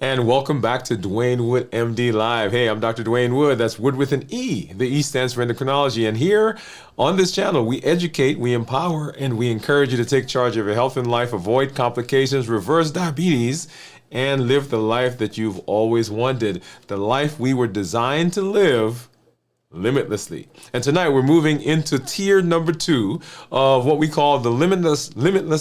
And welcome back to Dwain Woode MD Live. Hey, I'm Dr. Dwain Woode. That's Wood with an E. The E stands for endocrinology. And here on this channel, we educate, we empower, and we encourage you to take charge of your health and life, avoid complications, reverse diabetes, and live the life that you've always wanted. The life we were designed to live limitlessly. And tonight we're moving into tier number 2 of what we call the Limitless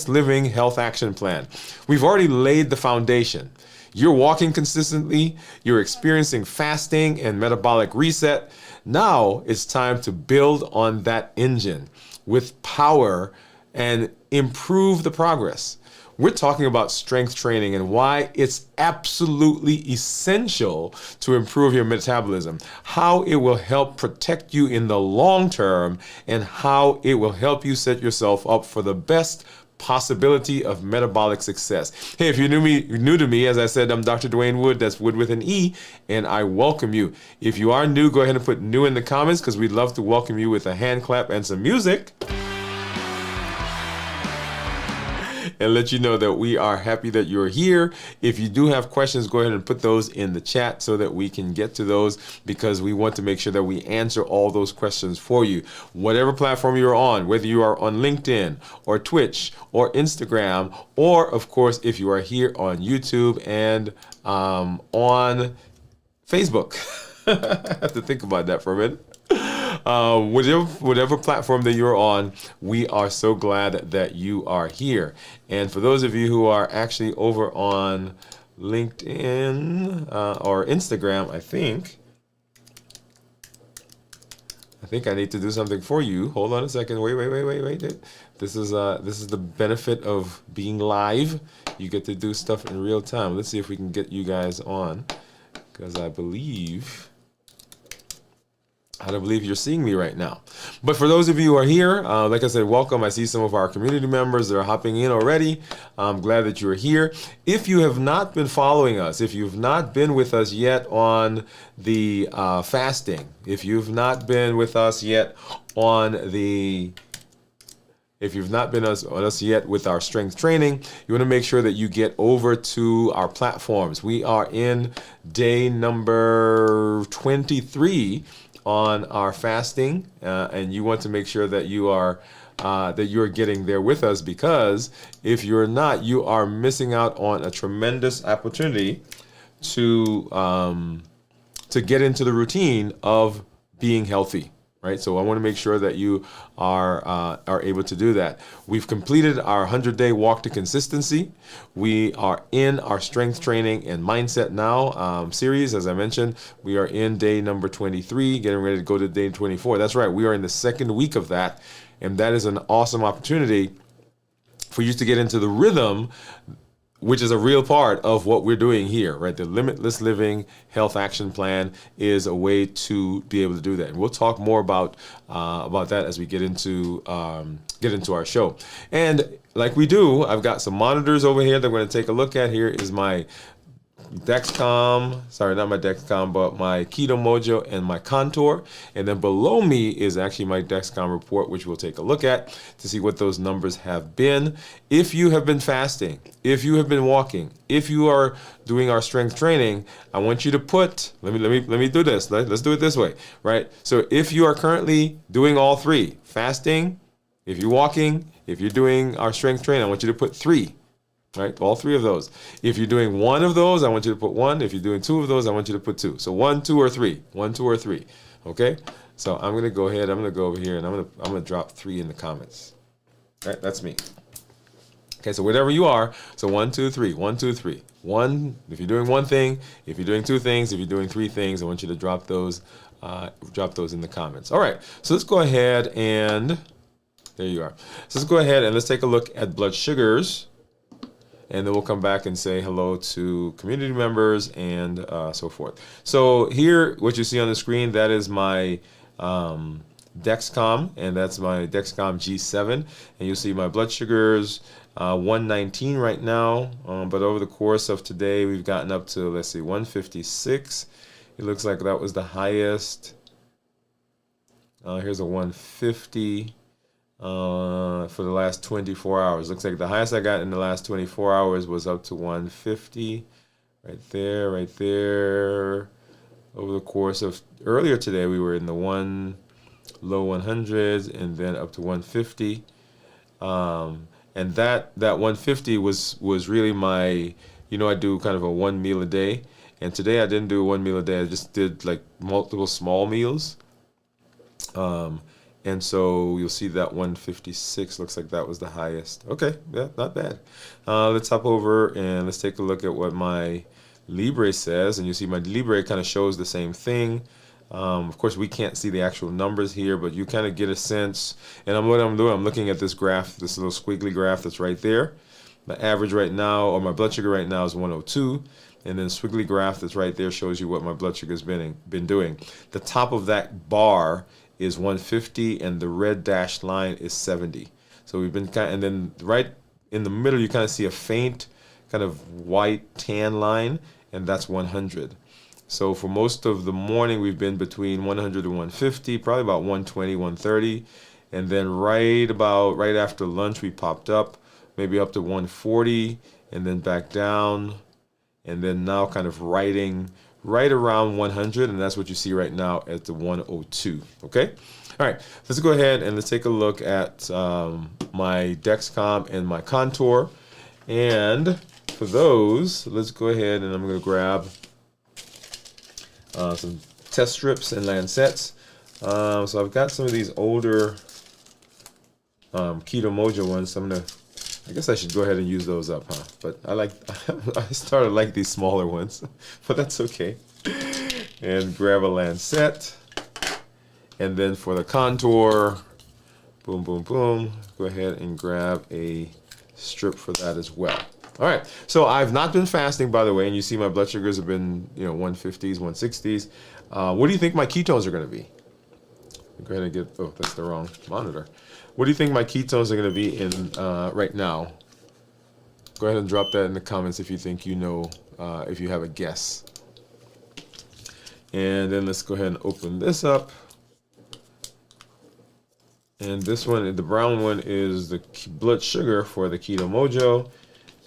Living Health Action Plan. We've already laid the foundation. You're walking consistently, you're experiencing fasting and metabolic reset. Now it's time to build on that engine with power and improve the progress. We're talking about strength training and why it's absolutely essential to improve your metabolism, how it will help protect you in the long term, and how it will help you set yourself up for the best possibility of metabolic success. Hey, if you're new to me, as I said, I'm Dr. Dwain Woode, that's Wood with an E, and I welcome you. If you are new, go ahead and put new in the comments because we'd love to welcome you with a hand clap and some music. And let you know that we are happy that you're here. If you do have questions, go ahead and put those in the chat so that we can get to those, because we want to make sure that we answer all those questions for you. Whatever platform you're on, whether you are on LinkedIn or Twitch or Instagram, or of course, if you are here on YouTube and on Facebook. I have to think about that for a minute. Whatever platform that you're on, we are so glad that you are here. And for those of you who are actually over on LinkedIn or Instagram, I think I need to do something for you. Hold on a second. Wait. This is the benefit of being live. You get to do stuff in real time. Let's see if we can get you guys on, because I believe you're seeing me right now. But for those of you who are here, like I said, welcome. I see some of our community members that are hopping in already. I'm glad that you're here. If you have not been following us, if you've not been with us yet on the fasting, if you've not been with us yet on the If you've not been on us yet with our strength training, you want to make sure that you get over to our platforms. We are in day number 23 on our fasting, and you want to make sure that you are getting there with us, because if you're not, you are missing out on a tremendous opportunity to get into the routine of being healthy. Right, so I want to make sure that you are able to do that. We've completed our 100-day walk to consistency. We are in our strength training and mindset now series. As I mentioned, we are in day number 23, getting ready to go to day 24. That's right, we are in the second week of that, and that is an awesome opportunity for you to get into the rhythm, which is a real part of what we're doing here, right? The Limitless Living Health Action Plan is a way to be able to do that. And we'll talk more about that as we get into our show. And like we do, I've got some monitors over here that I'm going to take a look at. Here is my Dexcom, sorry, not my Dexcom, but my Keto Mojo and my Contour. And then below me is actually my Dexcom report, which we'll take a look at to see what those numbers have been. If you have been fasting, if you have been walking, if you are doing our strength training, I want you to put, let me do this. Let's do it this way, right? So if you are currently doing all three, fasting, if you're walking, if you're doing our strength training, I want you to put 3. Right, all 3 of those. If you're doing one of those, I want you to put 1. If you're doing 2 of those, I want you to put 2. So 1, 2, or 3. 1, 2, or 3. Okay. So I'm gonna go ahead. I'm gonna go over here and I'm gonna drop 3 in the comments. All right, that's me. Okay, so whatever you are. So 1, 2, 3. 1, 2, 3. 1. If you're doing one thing. If you're doing 2 things. If you're doing 3 things, I want you to drop those. Drop those in the comments. All right. So let's go ahead and there you are. So let's go ahead and let's take a look at blood sugars. And then we'll come back and say hello to community members and so forth. So here, what you see on the screen, that is my Dexcom, and that's my Dexcom G7. And you'll see my blood sugars, 119 right now. But over the course of today, we've gotten up to, let's see, 156. It looks like that was the highest. Here's a 150. For the last 24 hours. Looks like the highest I got in the last 24 hours was up to 150. Right there, right there. Over the course of earlier today, we were in the low 100s and then up to 150. And that 150 was really my, I do kind of a one meal a day. And today I didn't do one meal a day. I just did like multiple small meals. And so you'll see that 156 looks like that was the highest. Okay, yeah, not bad. Let's hop over and let's take a look at what my Libre says. And you see my Libre kind of shows the same thing. Of course, we can't see the actual numbers here, but you kind of get a sense. And what I'm doing, I'm looking at this graph, this little squiggly graph that's right there. My average right now, or my blood sugar right now, is 102. And then squiggly graph that's right there shows you what my blood sugar has been doing. The top of that bar is 150, and the red dashed line is 70. So we've been and then right in the middle, you kind of see a faint kind of white tan line, and that's 100. So for most of the morning, we've been between 100 and 150, probably about 120, 130. And then right after lunch, we popped up, maybe up to 140, and then back down. And then now kind of riding right around 100, and that's what you see right now at the 102, okay? All right, let's go ahead and let's take a look at my Dexcom and my Contour. And for those, let's go ahead and I'm gonna grab some test strips and lancets. So I've got some of these older Keto Mojo ones. So I guess I should go ahead and use those up, huh? But I started to like these smaller ones, but that's okay. And grab a lancet. And then for the Contour, boom, boom, boom, go ahead and grab a strip for that as well. All right, so I've not been fasting, by the way, and you see my blood sugars have been, 150s, 160s. What do you think my ketones are going to be? Go ahead and oh, that's the wrong monitor. What do you think my ketones are going to be in right now? Go ahead and drop that in the comments if you think if you have a guess. And then let's go ahead and open this up. And this one, the brown one, is the blood sugar for the Keto Mojo.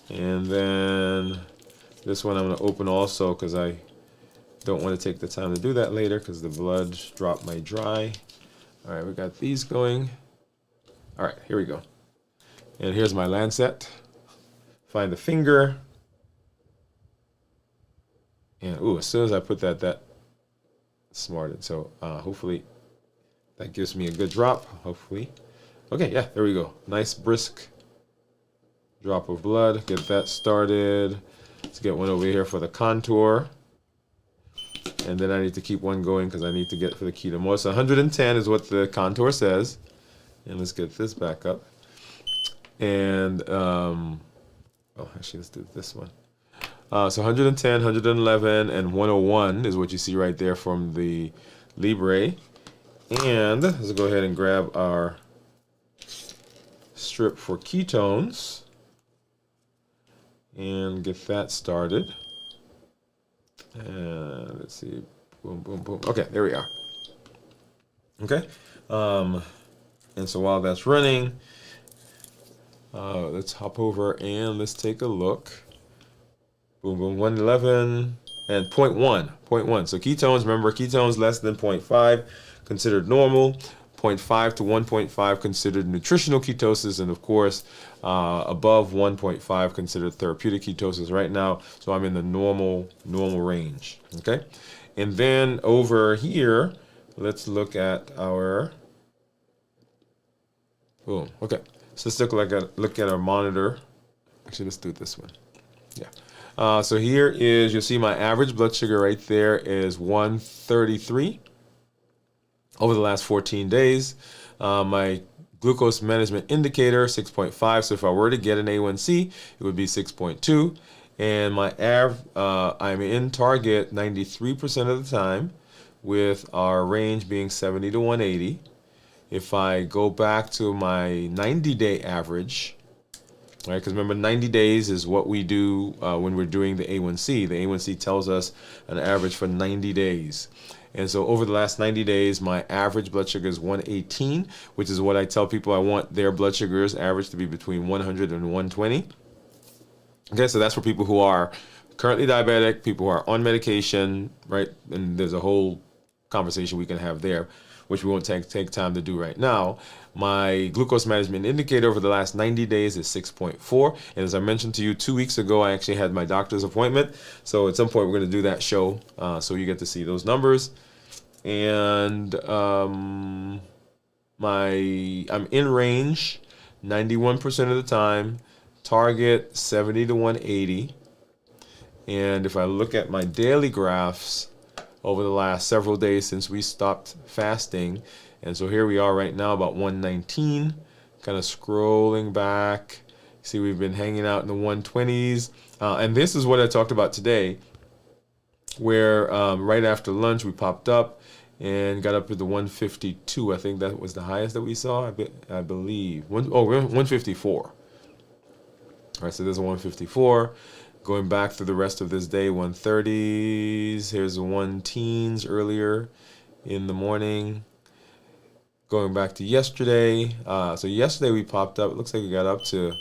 And then this one I'm going to open also because I don't want to take the time to do that later because the blood drop might dry. All right, we got these going. All right, here we go. And here's my lancet. Find the finger. And as soon as I put that smarted. So hopefully that gives me a good drop, hopefully. Okay, yeah, there we go. Nice brisk drop of blood. Get that started. Let's get one over here for the Contour. And then I need to keep one going because I need to get for the Keto Mojo. So 110 is what the Contour says. And let's get this back up. And, actually, let's do this one. So 110, 111, and 101 is what you see right there from the Libre. And let's go ahead and grab our strip for ketones and get that started. And let's see, boom, boom, boom. Okay, there we are. Okay, and so while that's running, let's hop over and let's take a look. Boom, boom, 111 and 0.1. So ketones, remember, ketones less than 0.5 considered normal. 0.5 to 1.5 considered nutritional ketosis, and of course, above 1.5 considered therapeutic ketosis right now. So I'm in the normal range. Okay, and then over here, let's look at our. Boom. Okay, so let's look at our monitor. Actually, let's do this one. Yeah. So here is, you'll see my average blood sugar right there is 133 over the last 14 days. My glucose management indicator, 6.5. So if I were to get an A1C, it would be 6.2. And my I'm in target 93% of the time, with our range being 70 to 180. If I go back to my 90-day average, right? Because remember, 90 days is what we do when we're doing the A1C. The A1C tells us an average for 90 days. And so over the last 90 days, my average blood sugar is 118, which is what I tell people I want their blood sugars average to be between 100 and 120. Okay, so that's for people who are currently diabetic, people who are on medication, right? And there's a whole conversation we can have there, which we won't take time to do right now. My glucose management indicator over the last 90 days is 6.4. And as I mentioned to you 2 weeks ago, I actually had my doctor's appointment. So at some point, we're going to do that show. So you get to see those numbers. And I'm in range 91% of the time. Target 70 to 180. And if I look at my daily graphs over the last several days since we stopped fasting, and so here we are right now about 119, kind of scrolling back. See, we've been hanging out in the 120s. And this is what I talked about today, where right after lunch we popped up and got up to the 152. I think that was the highest that we saw, I believe. We're 154. All right, so there's a 154. Going back through the rest of this day, 130s. Here's the 1-teens earlier in the morning. Going back to yesterday. So yesterday we popped up. It looks like we got up to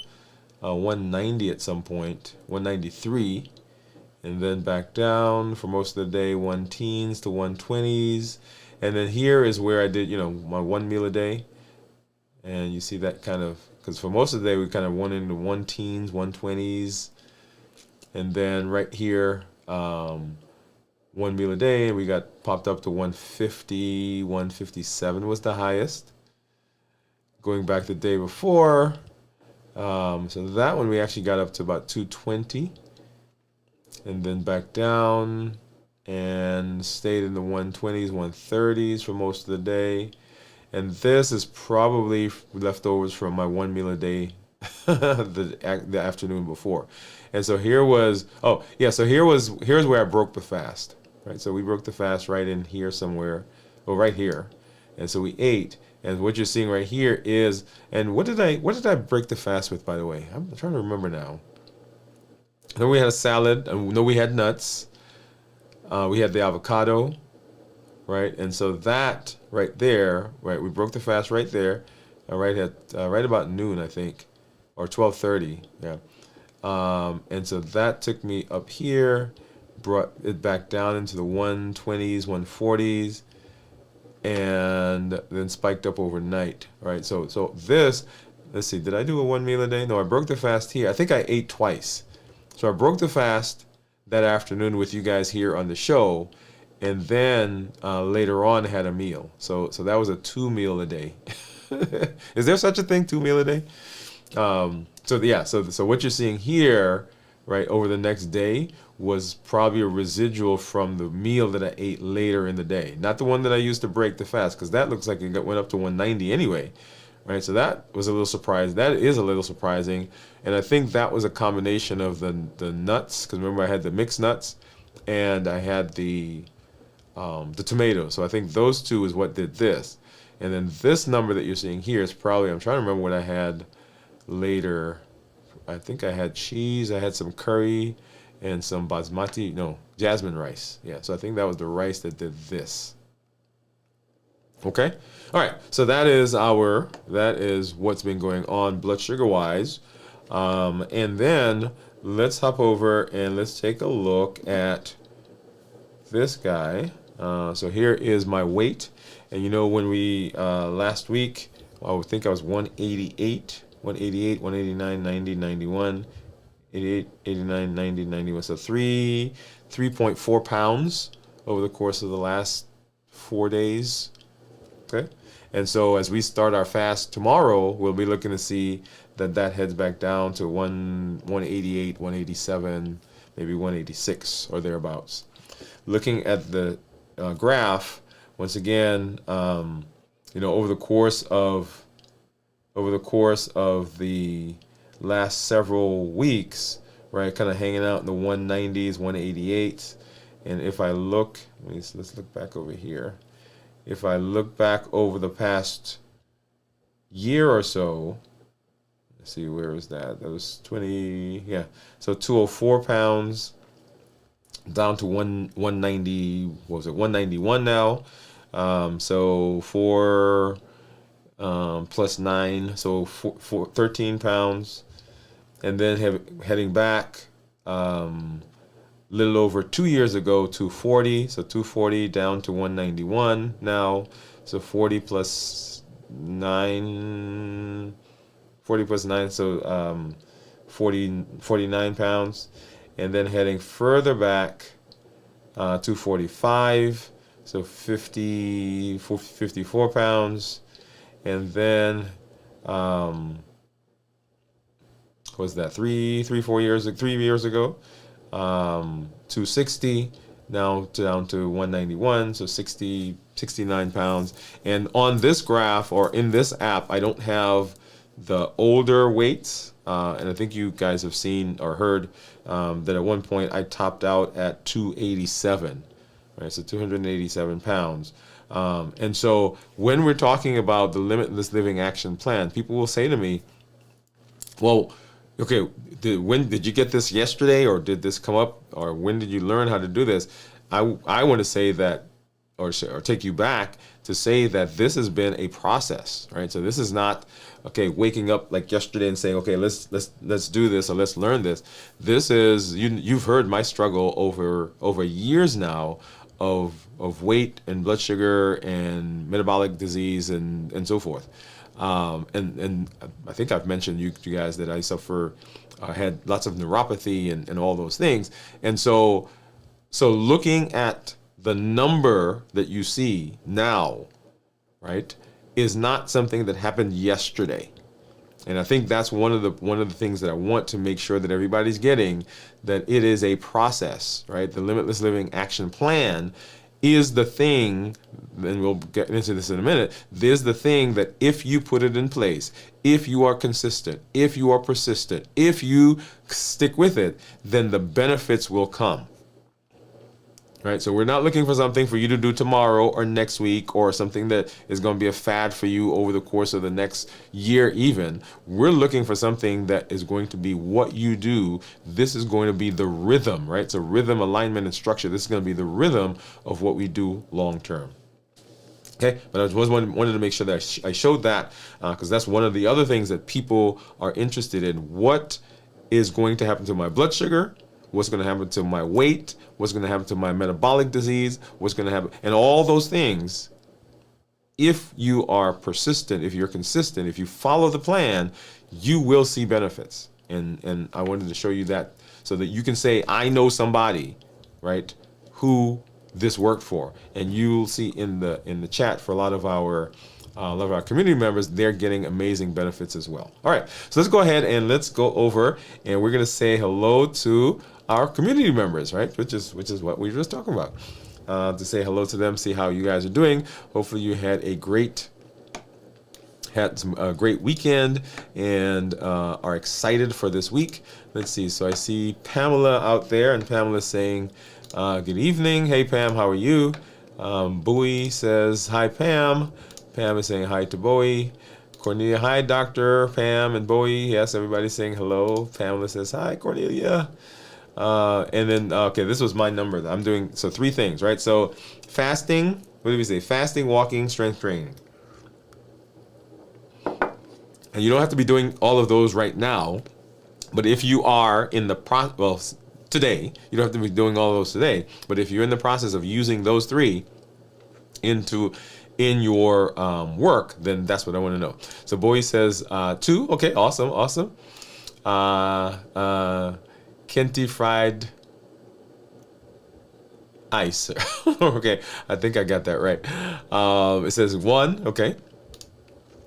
190 at some point, 193. And then back down for most of the day, 1-teens to 120s. And then here is where I did, my 1 meal a day. And you see that kind of, because for most of the day we kind of went into 1-teens, 120s. And then right here, 1 meal a day, and we got popped up to 150, 157 was the highest. Going back the day before, so that one we actually got up to about 220. And then back down and stayed in the 120s, 130s for most of the day. And this is probably leftovers from my 1 meal a day the afternoon before. And so here's where I broke the fast, right? So we broke the fast right in here somewhere, right here. And so we ate, and what you're seeing right here is, and what did I break the fast with, by the way? I'm trying to remember now. Then we had a salad, and we know we had nuts. We had the avocado, right? And so that right there, right, we broke the fast right there, right about noon, I think, or 12:30, yeah. And so that took me up here, brought it back down into the 120s, 140s, and then spiked up overnight, right? So this, let's see, did I do a 1 meal a day? No, I broke the fast here. I think I ate twice. So I broke the fast that afternoon with you guys here on the show, and then later on had a meal. So that was a 2 meal a day. Is there such a thing, 2 meal a day? So what you're seeing here, right, over the next day was probably a residual from the meal that I ate later in the day. Not the one that I used to break the fast, because that looks like it went up to 190 anyway, right? So that was a little surprise. That is a little surprising. And I think that was a combination of the nuts, because remember I had the mixed nuts and I had the tomatoes. So I think those two is what did this. And then this number that you're seeing here is probably, I'm trying to remember what I had later. I think I had cheese, I had some curry, and some jasmine rice. Yeah, so I think that was the rice that did this. Okay? All right, so that is what's been going on blood sugar wise. And then let's hop over and let's take a look at this guy. So here is my weight. And when we, last week, I would think I was 188, 189, 90, 91, 88, 89, 90, 91. So 3.4 pounds over the course of the last 4 days. Okay. And so as we start our fast tomorrow, we'll be looking to see that heads back down to 188, 187, maybe 186 or thereabouts. Looking at the graph, once again, over the course of the last several weeks, right, kind of hanging out in the 190s, 188s. And if I look, let's look back over here. If I look back over the past year or so, let's see, where was that? That was 20, yeah. So 204 pounds down to 190, what was it, 191 now. So 4 plus 9, so 13 pounds. And then heading back little over 2 years ago, 240. So 240 down to 191 now. So 40 plus 9, 40 plus 9, so 49 pounds. And then heading further back, 245, so 54 pounds. And then, was that 3 years ago? 260, now down to 191, so 69 pounds. And on this graph, or in this app, I don't have the older weights, and I think you guys have seen or heard that at one point I topped out at 287, right? So 287 pounds. And so when we're talking about the Limitless Living Action Plan, people will say to me, well, okay, when did you get this yesterday, or did this come up, or when did you learn how to do this? I want to say that, or take you back to say that this has been a process, right? So this is not, okay, waking up like yesterday and saying, okay, let's do this, or let's learn this. This is, you've heard my struggle over years now of weight and blood sugar and metabolic disease and so forth. And I think I've mentioned you guys that I had lots of neuropathy and all those things. And so looking at the number that you see now, right, is not something that happened yesterday. And I think that's one of the things that I want to make sure that everybody's getting, that it is a process, right? The Limitless Living Action Plan is the thing, and we'll get into this in a minute, there's the thing that if you put it in place, if you are consistent, if you are persistent, if you stick with it, then the benefits will come. Right? So we're not looking for something for you to do tomorrow or next week, or something that is going to be a fad for you over the course of the next year even. We're looking for something that is going to be what you do. This is going to be the rhythm, right? So rhythm, alignment, and structure. This is going to be the rhythm of what we do long term. Okay, but I just wanted to make sure that I showed that, because that's one of the other things that people are interested in. What is going to happen to my blood sugar? What's going to happen to my weight? What's going to happen to my metabolic disease? What's going to happen? And all those things, if you are persistent, if you're consistent, if you follow the plan, you will see benefits. And I wanted to show you that so that you can say, I know somebody, right, who this worked for. And you'll see in the chat for a lot of our community members, they're getting amazing benefits as well. All right, so let's go ahead and let's go over, and we're going to say hello to our community members, right? Which is what we were just talking about. To say hello to them, see how you guys are doing. Hopefully you had a great weekend and are excited for this week. Let's see. So I see Pamela out there, and Pamela's saying, good evening. Hey, Pam, how are you? Bowie says, hi, Pam. Pam is saying hi to Bowie. Cornelia, hi, Dr. Pam and Bowie. Yes, everybody's saying hello. Pamela says, hi, Cornelia. And then, okay, this was my number. I'm doing, so 3 things, right? So fasting, what did we say? Fasting, walking, strength training. And you don't have to be doing all of those right now, but if you are in the today, you don't have to be doing all of those today, but if you're in the process of using those 3 in your work, then that's what I want to know. So Bowie says 2. Okay, awesome. Kenti fried ice. Okay, I think I got that right. It says 1. Okay.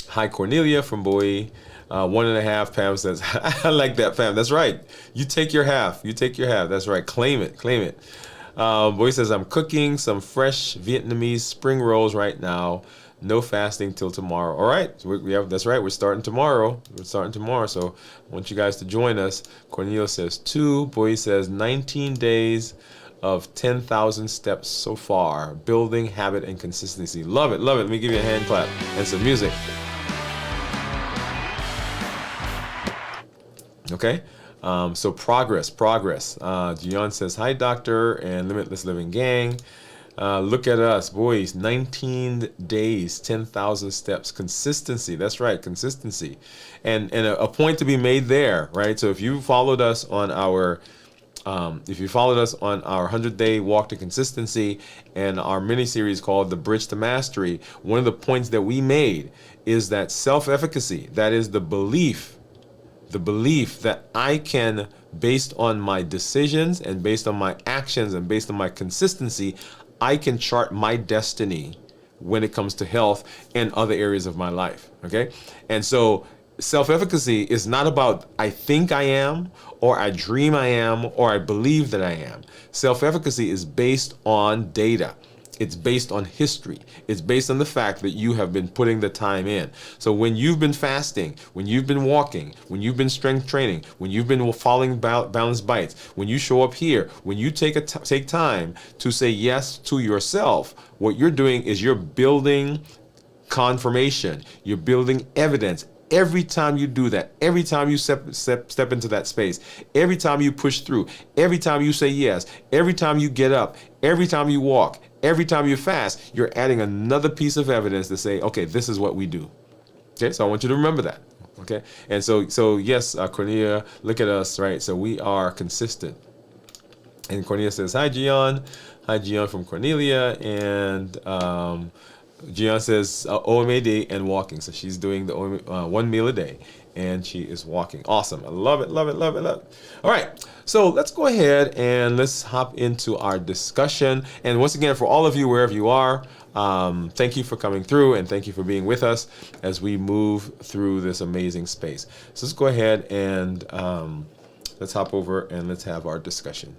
Hi, Cornelia from Bowie. 1.5. Pam says, I like that, Pam. That's right. You take your half. That's right. Claim it. Boy says, I'm cooking some fresh Vietnamese spring rolls right now. No fasting till tomorrow. All right. So that's right. We're starting tomorrow. So I want you guys to join us. Cornelia says 2. Boy says 19 days of 10,000 steps so far. Building habit and consistency. Love it. Let me give you a hand clap and some music. Okay. So progress. Gian says, hi, doctor and Limitless Living Gang. Look at us, boys, 19 days, 10,000 steps, consistency. That's right, consistency. And a point to be made there, right? So if you followed us on our If you followed us on our 100-day walk to consistency and our mini series called The Bridge to Mastery, one of the points that we made is that self-efficacy, that is the belief that I can, based on my decisions and based on my actions and based on my consistency, I can chart my destiny when it comes to health and other areas of my life. Okay? And so self-efficacy is not about I think I am, or I dream I am, or I believe that I am. Self-efficacy is based on data. It's based on history. It's based on the fact that you have been putting the time in. So when you've been fasting, when you've been walking, when you've been strength training, when you've been following balanced bites, when you show up here, when you take time to say yes to yourself, what you're doing is you're building confirmation. You're building evidence. Every time you do that, every time you step into that space, every time you push through, every time you say yes, every time you get up, every time you walk, every time you fast, you're adding another piece of evidence to say, okay, this is what we do. Okay, so I want you to remember that. Okay, and so yes, Cornelia, look at us, right? So we are consistent. And Cornelia says, hi, Gian. Hi, Gian from Cornelia. And Gian says OMA day and walking. So she's doing the one meal a day and she is walking. Awesome. I love it, love it, love it, love it. All right. So let's go ahead and let's hop into our discussion. And once again, for all of you, wherever you are, thank you for coming through and thank you for being with us as we move through this amazing space. So let's go ahead and let's hop over and let's have our discussion.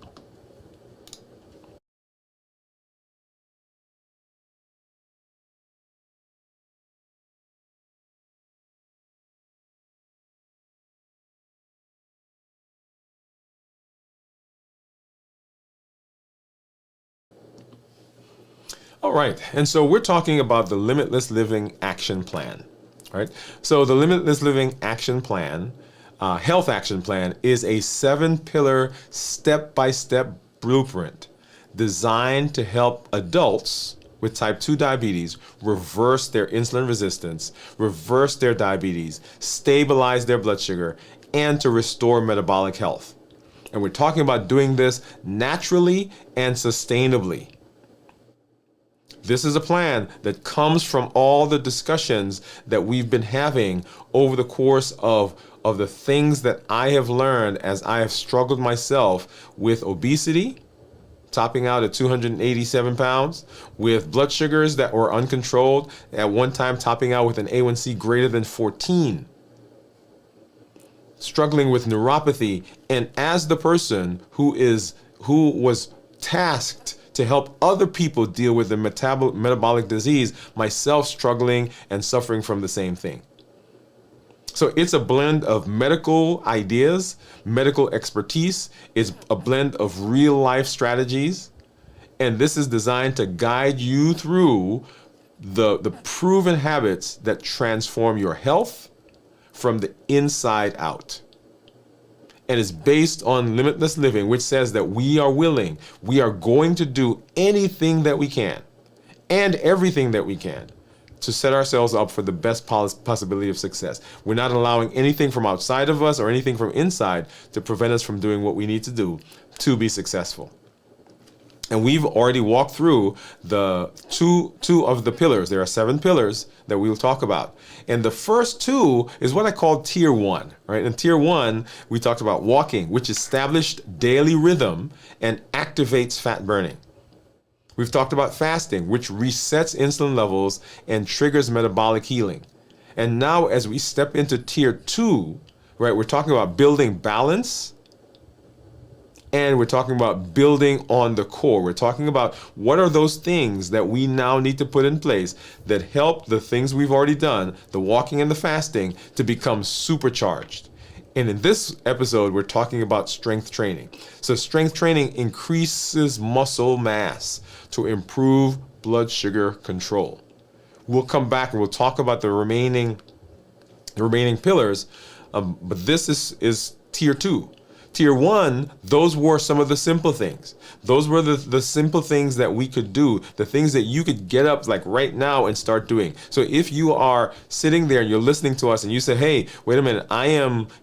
All right, and so we're talking about the Limitless Living Action Plan, right? So the Limitless Living Action Plan, Health Action Plan, is a 7-pillar, step-by-step blueprint designed to help adults with type 2 diabetes reverse their insulin resistance, reverse their diabetes, stabilize their blood sugar, and to restore metabolic health. And we're talking about doing this naturally and sustainably. This is a plan that comes from all the discussions that we've been having over the course of the things that I have learned as I have struggled myself with obesity, topping out at 287 pounds, with blood sugars that were uncontrolled, at one time topping out with an A1C greater than 14, struggling with neuropathy, and as the person who was tasked to help other people deal with the metabolic disease, myself struggling and suffering from the same thing. So it's a blend of medical ideas, medical expertise, it's a blend of real life strategies, and this is designed to guide you through the proven habits that transform your health from the inside out. And it's based on limitless living, which says that we are willing, we are going to do anything that we can and everything that we can to set ourselves up for the best possibility of success. We're not allowing anything from outside of us or anything from inside to prevent us from doing what we need to do to be successful. And we've already walked through the two of the pillars. There are 7 pillars that we'll talk about. And the first 2 is what I call tier 1, right? In tier 1, we talked about walking, which established daily rhythm and activates fat burning. We've talked about fasting, which resets insulin levels and triggers metabolic healing. And now as we step into tier 2, right, we're talking about building balance, and we're talking about building on the core. We're talking about what are those things that we now need to put in place that help the things we've already done, the walking and the fasting, to become supercharged. And in this episode, we're talking about strength training. So strength training increases muscle mass to improve blood sugar control. We'll come back and we'll talk about the remaining pillars, but this is tier 2. Tier 1, those were some of the simple things. Those were the simple things that we could do, the things that you could get up like right now and start doing. So if you are sitting there and you're listening to us and you say, hey, wait a minute,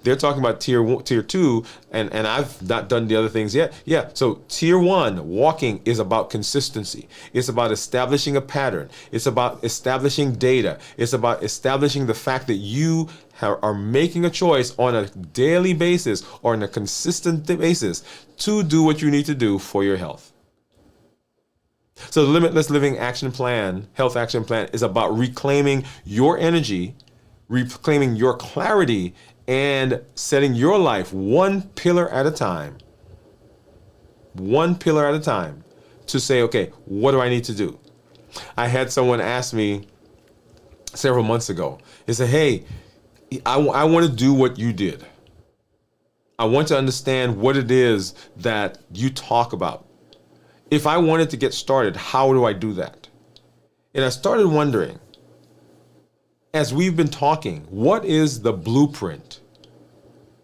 they're talking about tier 2 and I've not done the other things yet. Yeah, so tier 1, walking is about consistency. It's about establishing a pattern. It's about establishing data. It's about establishing the fact that you are making a choice on a daily basis or on a consistent basis to do what you need to do for your health. So the Limitless Living Action Plan, Health Action Plan, is about reclaiming your energy, reclaiming your clarity, and setting your life one pillar at a time to say, okay, what do I need to do? I had someone ask me several months ago, he said, hey, I want to do what you did. I want to understand what it is that you talk about. If I wanted to get started, how do I do that? And I started wondering, as we've been talking, what is the blueprint?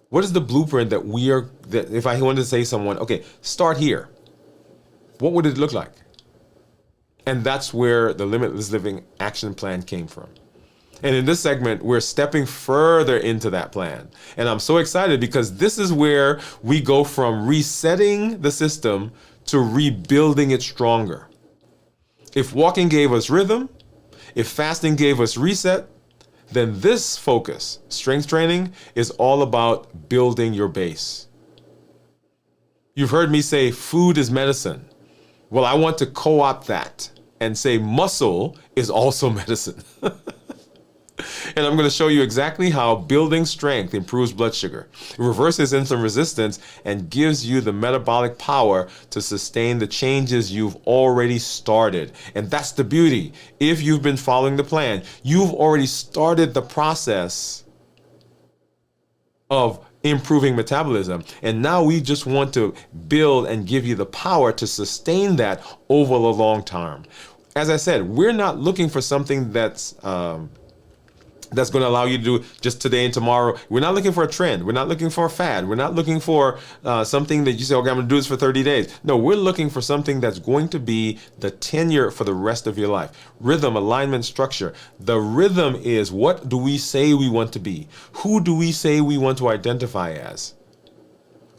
What is the blueprint that if I wanted to say to someone, okay, start here, what would it look like? And that's where the Limitless Living Action Plan came from. And in this segment, we're stepping further into that plan. And I'm so excited because this is where we go from resetting the system to rebuilding it stronger. If walking gave us rhythm, if fasting gave us reset, then this focus, strength training, is all about building your base. You've heard me say food is medicine. Well, I want to co-opt that and say muscle is also medicine. And I'm going to show you exactly how building strength improves blood sugar, reverses insulin resistance, and gives you the metabolic power to sustain the changes you've already started. And that's the beauty. If you've been following the plan, you've already started the process of improving metabolism. And now we just want to build and give you the power to sustain that over the long term. As I said, we're not looking for something that's going to allow you to do just today and tomorrow. We're not looking for a trend. We're not looking for a fad. We're not looking for something that you say, okay, I'm going to do this for 30 days. No, we're looking for something that's going to be the tenure for the rest of your life. Rhythm, alignment, structure. The rhythm is, what do we say we want to be? Who do we say we want to identify as?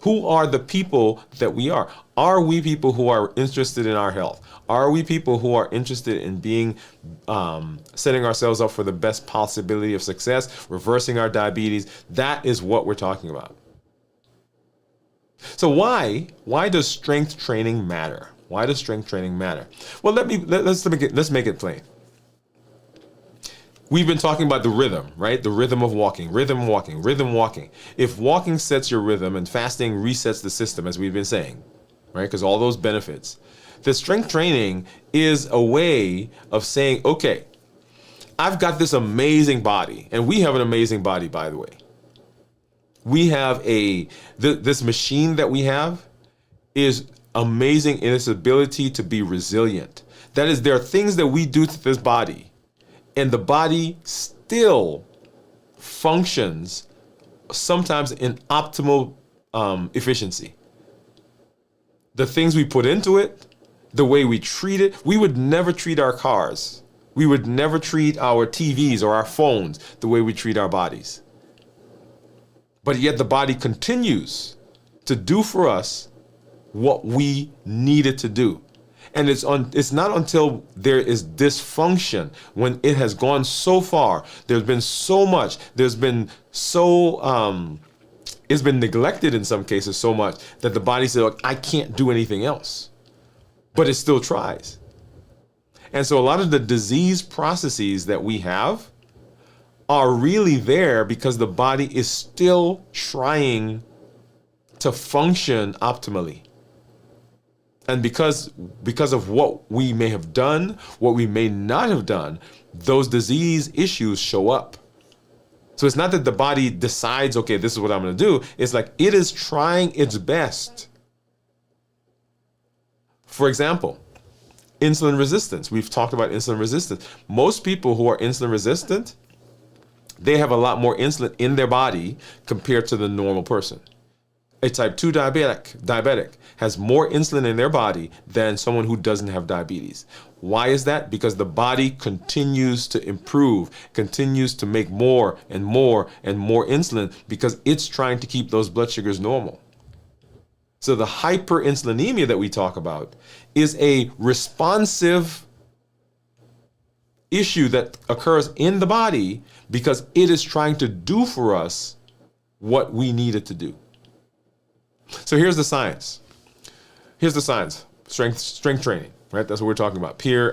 Who are the people that we are? Are we people who are interested in our health? Are we people who are interested in being, setting ourselves up for the best possibility of success, reversing our diabetes? That is what we're talking about. So why does strength training matter? Why does strength training matter? Well, let's make it plain. We've been talking about the rhythm, right? The rhythm of walking, rhythm walking, rhythm walking. If walking sets your rhythm and fasting resets the system, as we've been saying, right? Because all those benefits. The strength training is a way of saying, okay, I've got this amazing body, and we have an amazing body, by the way. We have this machine that we have is amazing in its ability to be resilient. That is, there are things that we do to this body, and the body still functions sometimes in optimal efficiency. The things we put into it, the way we treat it, we would never treat our cars. We would never treat our TVs or our phones the way we treat our bodies. But yet the body continues to do for us what we need it to do. And it's not until there is dysfunction, when it has gone so far, there's been so much, it's been neglected in some cases so much that the body says, look, I can't do anything else. But it still tries. And so a lot of the disease processes that we have are really there because the body is still trying to function optimally. And because of what we may have done, what we may not have done, those disease issues show up. So it's not that the body decides, okay, this is what I'm going to do. It's like it is trying its best. For example, insulin resistance. We've talked about insulin resistance. Most people who are insulin resistant, they have a lot more insulin in their body compared to the normal person. a type 2 diabetic has more insulin in their body than someone who doesn't have diabetes. Why is that? Because the body continues to improve, continues to make more and more and more insulin because it's trying to keep those blood sugars normal. So the hyperinsulinemia that we talk about is a responsive issue that occurs in the body because it is trying to do for us what we need it to do. So here's the science. Strength training, right? That's what we're talking about. Tier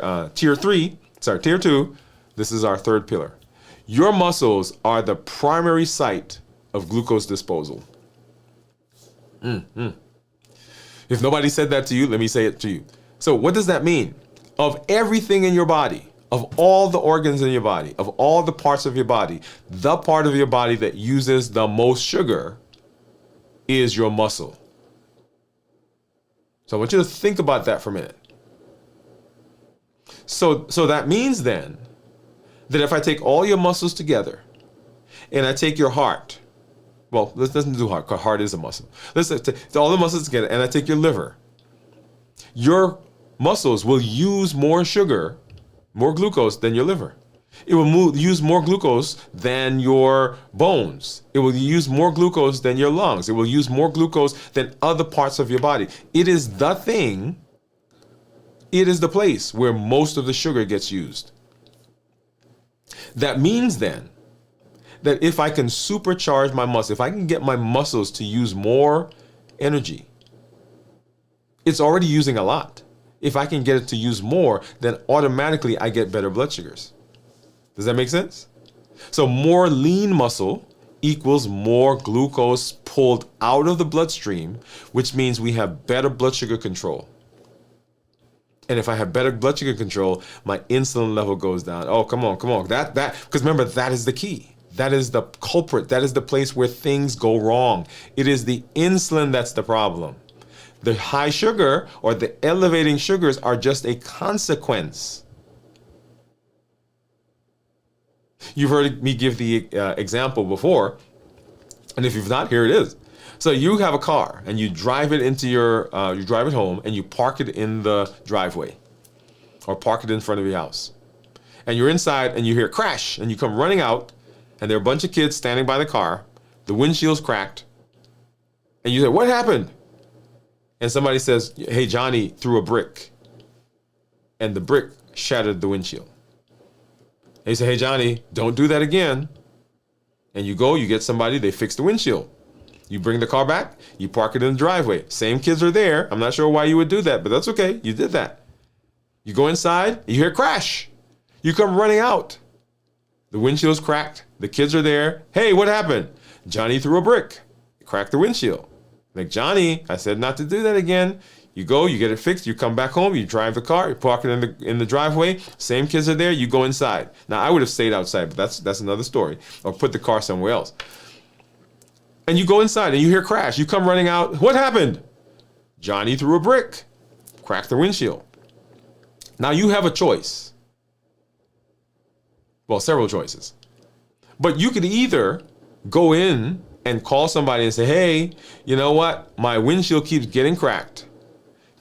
2, this is our third pillar. Your muscles are the primary site of glucose disposal. If nobody said that to you, let me say it to you. So what does that mean? Of everything in your body, of all the organs in your body, of all the parts of your body, the part of your body that uses the most sugar is your muscle. So I want you to think about that for a minute. So that means then that if I take all your muscles together and I take your heart, well, let's do heart, because heart is a muscle. Let's take all the muscles together and I take your liver. Your muscles will use more sugar, more glucose than your liver. It will use more glucose than your bones. It will use more glucose than your lungs. It will use more glucose than other parts of your body. It is the thing, it is the place where most of the sugar gets used. That means then that if I can supercharge my muscle, if I can get my muscles to use more energy, it's already using a lot. If I can get it to use more, then automatically I get better blood sugars. Does that make sense? So more lean muscle equals more glucose pulled out of the bloodstream, which means we have better blood sugar control. And if I have better blood sugar control, my insulin level goes down. Oh, come on. Because remember, that is the key. That is the culprit. That is the place where things go wrong. It is the insulin that's the problem. The high sugar or the elevating sugars are just a consequence. You've heard me give the example before, and if you've not, here it is. So you have a car and you drive it into you drive it home and you park it in the driveway or park it in front of your house. And you're inside and you hear crash and you come running out and there are a bunch of kids standing by the car. The windshield's cracked. And you say, what happened? And somebody says, hey, Johnny threw a brick. And the brick shattered the windshield. And you say, hey, Johnny, don't do that again. And you go, you get somebody, they fix the windshield. You bring the car back, you park it in the driveway. Same kids are there. I'm not sure why you would do that, but that's okay. You did that. You go inside, you hear crash. You come running out. The windshield's cracked. The kids are there. Hey, what happened? Johnny threw a brick. Cracked the windshield. Like, Johnny, I said not to do that again. You go, you get it fixed, you come back home, you drive the car, you park it in the driveway. Same kids are there, you go inside. Now, I would have stayed outside, but that's another story. Or put the car somewhere else. And you go inside and you hear crash. You come running out. What happened? Johnny threw a brick. Cracked the windshield. Now you have a choice. Well, several choices. But you could either go in and call somebody and say, hey, you know what? My windshield keeps getting cracked.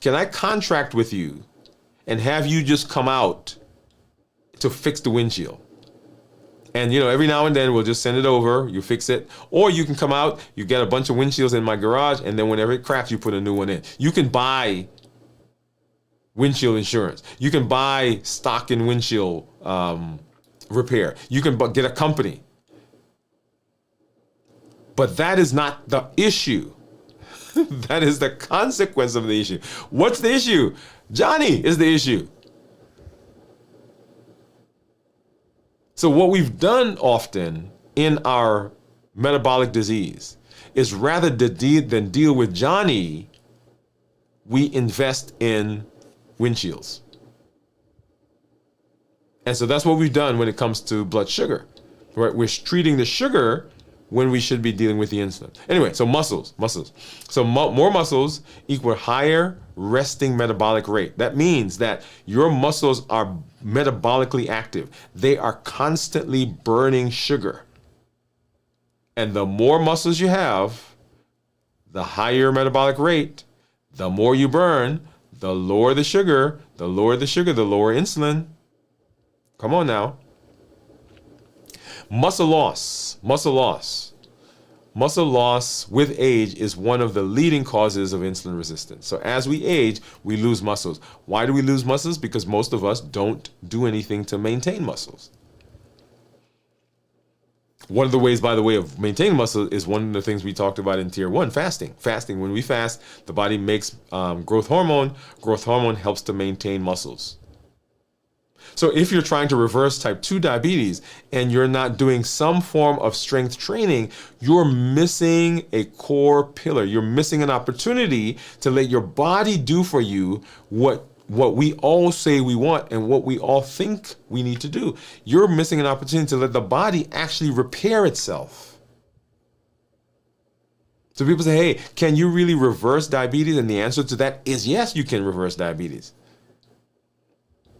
Can I contract with you and have you just come out to fix the windshield? And, every now and then we'll just send it over, you fix it. Or you can come out, you get a bunch of windshields in my garage, and then whenever it cracks, you put a new one in. You can buy windshield insurance. You can buy stock in windshield repair. You can get a company. But that is not the issue. That is the consequence of the issue. What's the issue? Johnny is the issue. So what we've done often in our metabolic disease is rather than deal with Johnny, we invest in windshields. And so that's what we've done when it comes to blood sugar. Right? We're treating the sugar when we should be dealing with the insulin. Anyway, so muscles. So more muscles equal higher resting metabolic rate. That means that your muscles are metabolically active. They are constantly burning sugar. And the more muscles you have, the higher your metabolic rate, the more you burn, the lower the sugar, the lower the sugar, the lower insulin. Come on now. Muscle loss. Muscle loss with age is one of the leading causes of insulin resistance. So as we age, we lose muscles. Why do we lose muscles? Because most of us don't do anything to maintain muscles. One of the ways, by the way, of maintaining muscle is one of the things we talked about in tier 1, fasting. Fasting, when we fast, the body makes growth hormone. Growth hormone helps to maintain muscles. So if you're trying to reverse type 2 diabetes and you're not doing some form of strength training, you're missing a core pillar. You're missing an opportunity to let your body do for you what we all say we want and what we all think we need to do. You're missing an opportunity to let the body actually repair itself. So people say, hey, can you really reverse diabetes? And the answer to that is yes, you can reverse diabetes.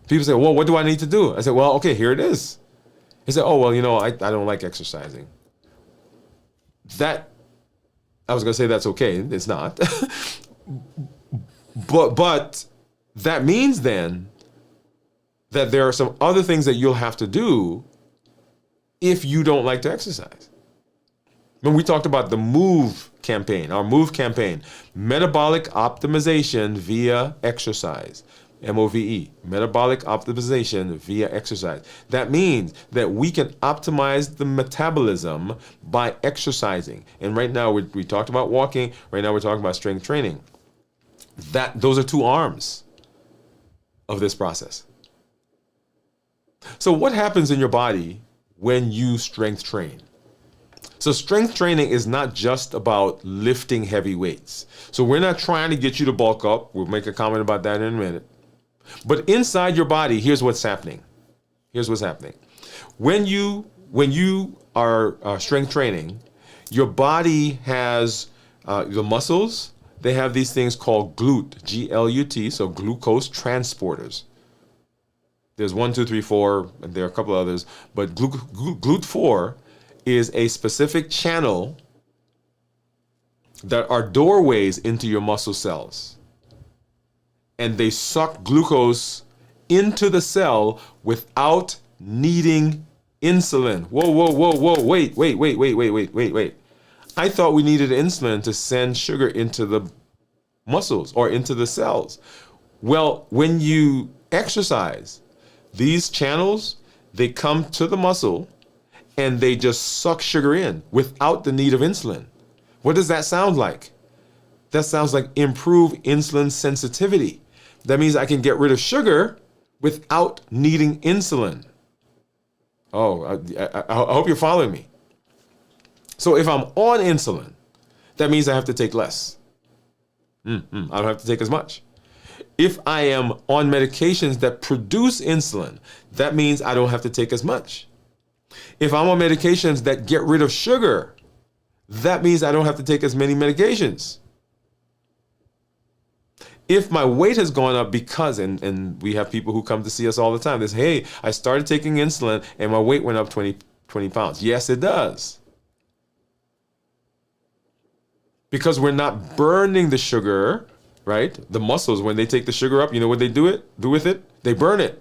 People say, well, what do I need to do? I say, well, okay, here it is. He said, oh, well, I don't like exercising. I was going to say that's okay. It's not. but that means then that there are some other things that you'll have to do if you don't like to exercise. When we talked about the MOVE campaign, our MOVE campaign, metabolic optimization via exercise. MOVE, metabolic optimization via exercise. That means that we can optimize the metabolism by exercising. And right now we talked about walking. Right now we're talking about strength training. Those are two arms of this process. So what happens in your body when you strength train? So strength training is not just about lifting heavy weights. So we're not trying to get you to bulk up. We'll make a comment about that in a minute. But inside your body, here's what's happening. When you are strength training, your body has the muscles. They have these things called GLUT, G-L-U-T, so glucose transporters. There's 1, 2, 3, 4, and there are a couple others. But GLUT4 is a specific channel that are doorways into your muscle cells. And they suck glucose into the cell without needing insulin. Whoa, wait. I thought we needed insulin to send sugar into the muscles or into the cells. Well, when you exercise, these channels, they come to the muscle and they just suck sugar in without the need of insulin. What does that sound like? That sounds like improved insulin sensitivity. That means I can get rid of sugar without needing insulin. Oh, I hope you're following me. So if I'm on insulin, that means I have to take less. I don't have to take as much. If I am on medications that produce insulin, that means I don't have to take as much. If I'm on medications that get rid of sugar, that means I don't have to take as many medications. If my weight has gone up because, and we have people who come to see us all the time, they say, hey, I started taking insulin and my weight went up 20 pounds. Yes, it does. Because we're not burning the sugar, right? The muscles, when they take the sugar up, you know what they do with it? They burn it.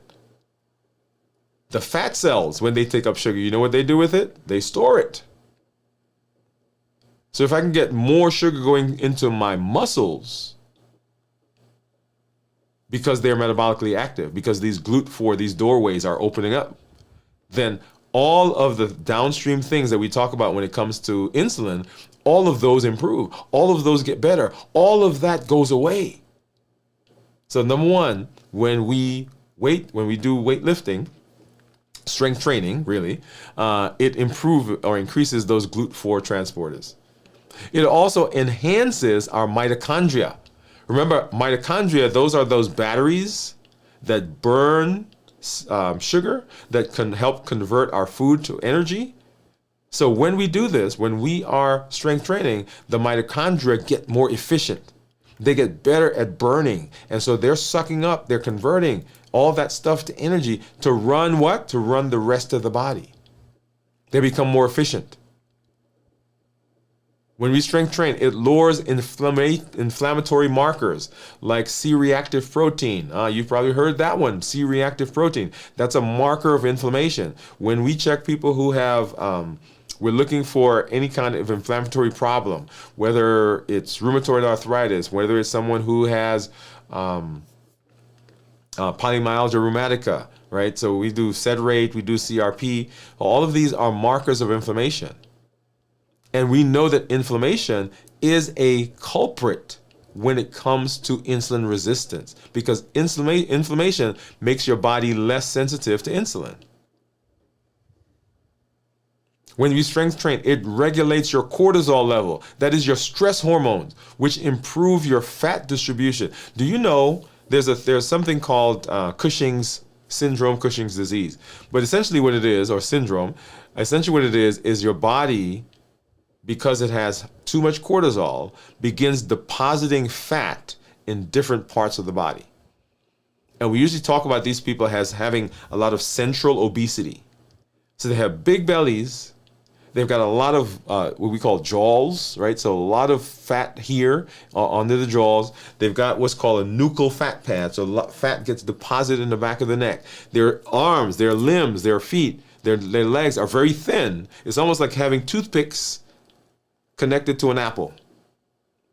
The fat cells, when they take up sugar, you know what they do with it? They store it. So if I can get more sugar going into my muscles, because they're metabolically active, because these GLUT4, these doorways are opening up, then all of the downstream things that we talk about when it comes to insulin, all of those improve. All of those get better. All of that goes away. So number one, when we do weightlifting, strength training, really, it improves or increases those GLUT4 transporters. It also enhances our mitochondria. Remember, mitochondria, those are those batteries that burn sugar that can help convert our food to energy. So when we do this, when we are strength training, the mitochondria get more efficient. They get better at burning. And so they're sucking up, they're converting all that stuff to energy to run what? To run the rest of the body. They become more efficient. When we strength train, it lowers inflammatory markers like C-reactive protein. You've probably heard that one, C-reactive protein. That's a marker of inflammation. When we check people who have, we're looking for any kind of inflammatory problem, whether it's rheumatoid arthritis, whether it's someone who has polymyalgia rheumatica, right? So we do sed rate, we do CRP. All of these are markers of inflammation. And we know that inflammation is a culprit when it comes to insulin resistance, because inflammation makes your body less sensitive to insulin. When you strength train, it regulates your cortisol level. That is your stress hormones, which improve your fat distribution. Do you know there's something called Cushing's syndrome, Cushing's disease? But essentially what it is, or syndrome, essentially what it is your body, because it has too much cortisol, begins depositing fat in different parts of the body. And we usually talk about these people as having a lot of central obesity. So they have big bellies. They've got a lot of what we call jaws, right? So a lot of fat here under the jaws. They've got what's called a nuchal fat pad. So fat gets deposited in the back of the neck. Their arms, their limbs, their feet, their legs are very thin. It's almost like having toothpicks connected to an apple.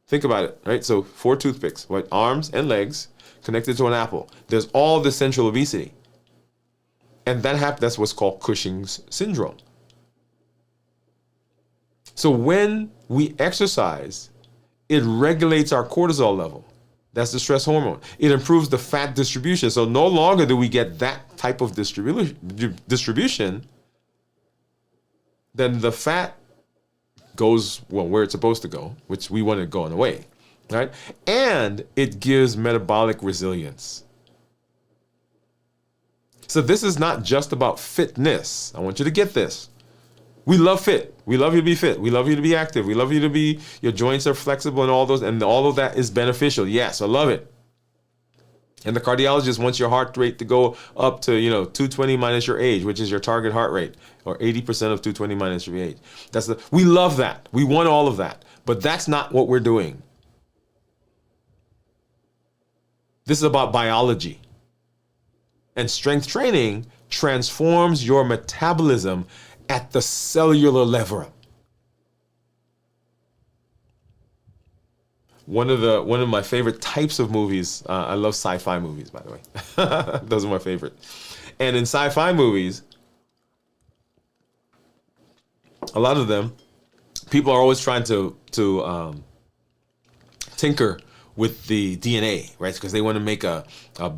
Think about it, right? So 4 toothpicks, right? Arms and legs connected to an apple. There's all the central obesity. And that's what's called Cushing's syndrome. So when we exercise, it regulates our cortisol level. That's the stress hormone. It improves the fat distribution. So no longer do we get that type of distribution. Then the fat goes, well, where it's supposed to go, which we want it going away, right? And it gives metabolic resilience. So this is not just about fitness. I want you to get this. We love fit. We love you to be fit. We love you to be active. We love you to be, your joints are flexible and all those, and all of that is beneficial. Yes, I love it. And the cardiologist wants your heart rate to go up to, 220 minus your age, which is your target heart rate, or 80% of 220 minus your age. We love that. We want all of that. But that's not what we're doing. This is about biology. And strength training transforms your metabolism at the cellular level. One of my favorite types of movies, I love sci-fi movies, by the way. Those are my favorite. And in sci-fi movies, a lot of them, people are always trying to tinker with the DNA, right? Because they want to make a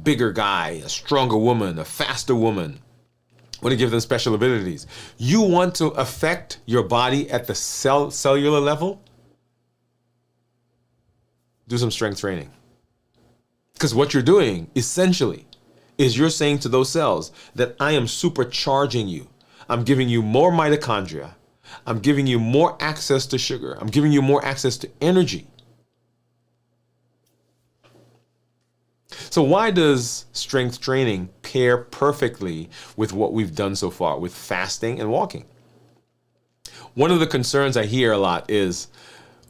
bigger guy, a stronger woman, a faster woman. Want to give them special abilities. You want to affect your body at the cellular level? Do some strength training. Because what you're doing, essentially, is you're saying to those cells that I am supercharging you. I'm giving you more mitochondria. I'm giving you more access to sugar. I'm giving you more access to energy. So why does strength training pair perfectly with what we've done so far, with fasting and walking? One of the concerns I hear a lot is,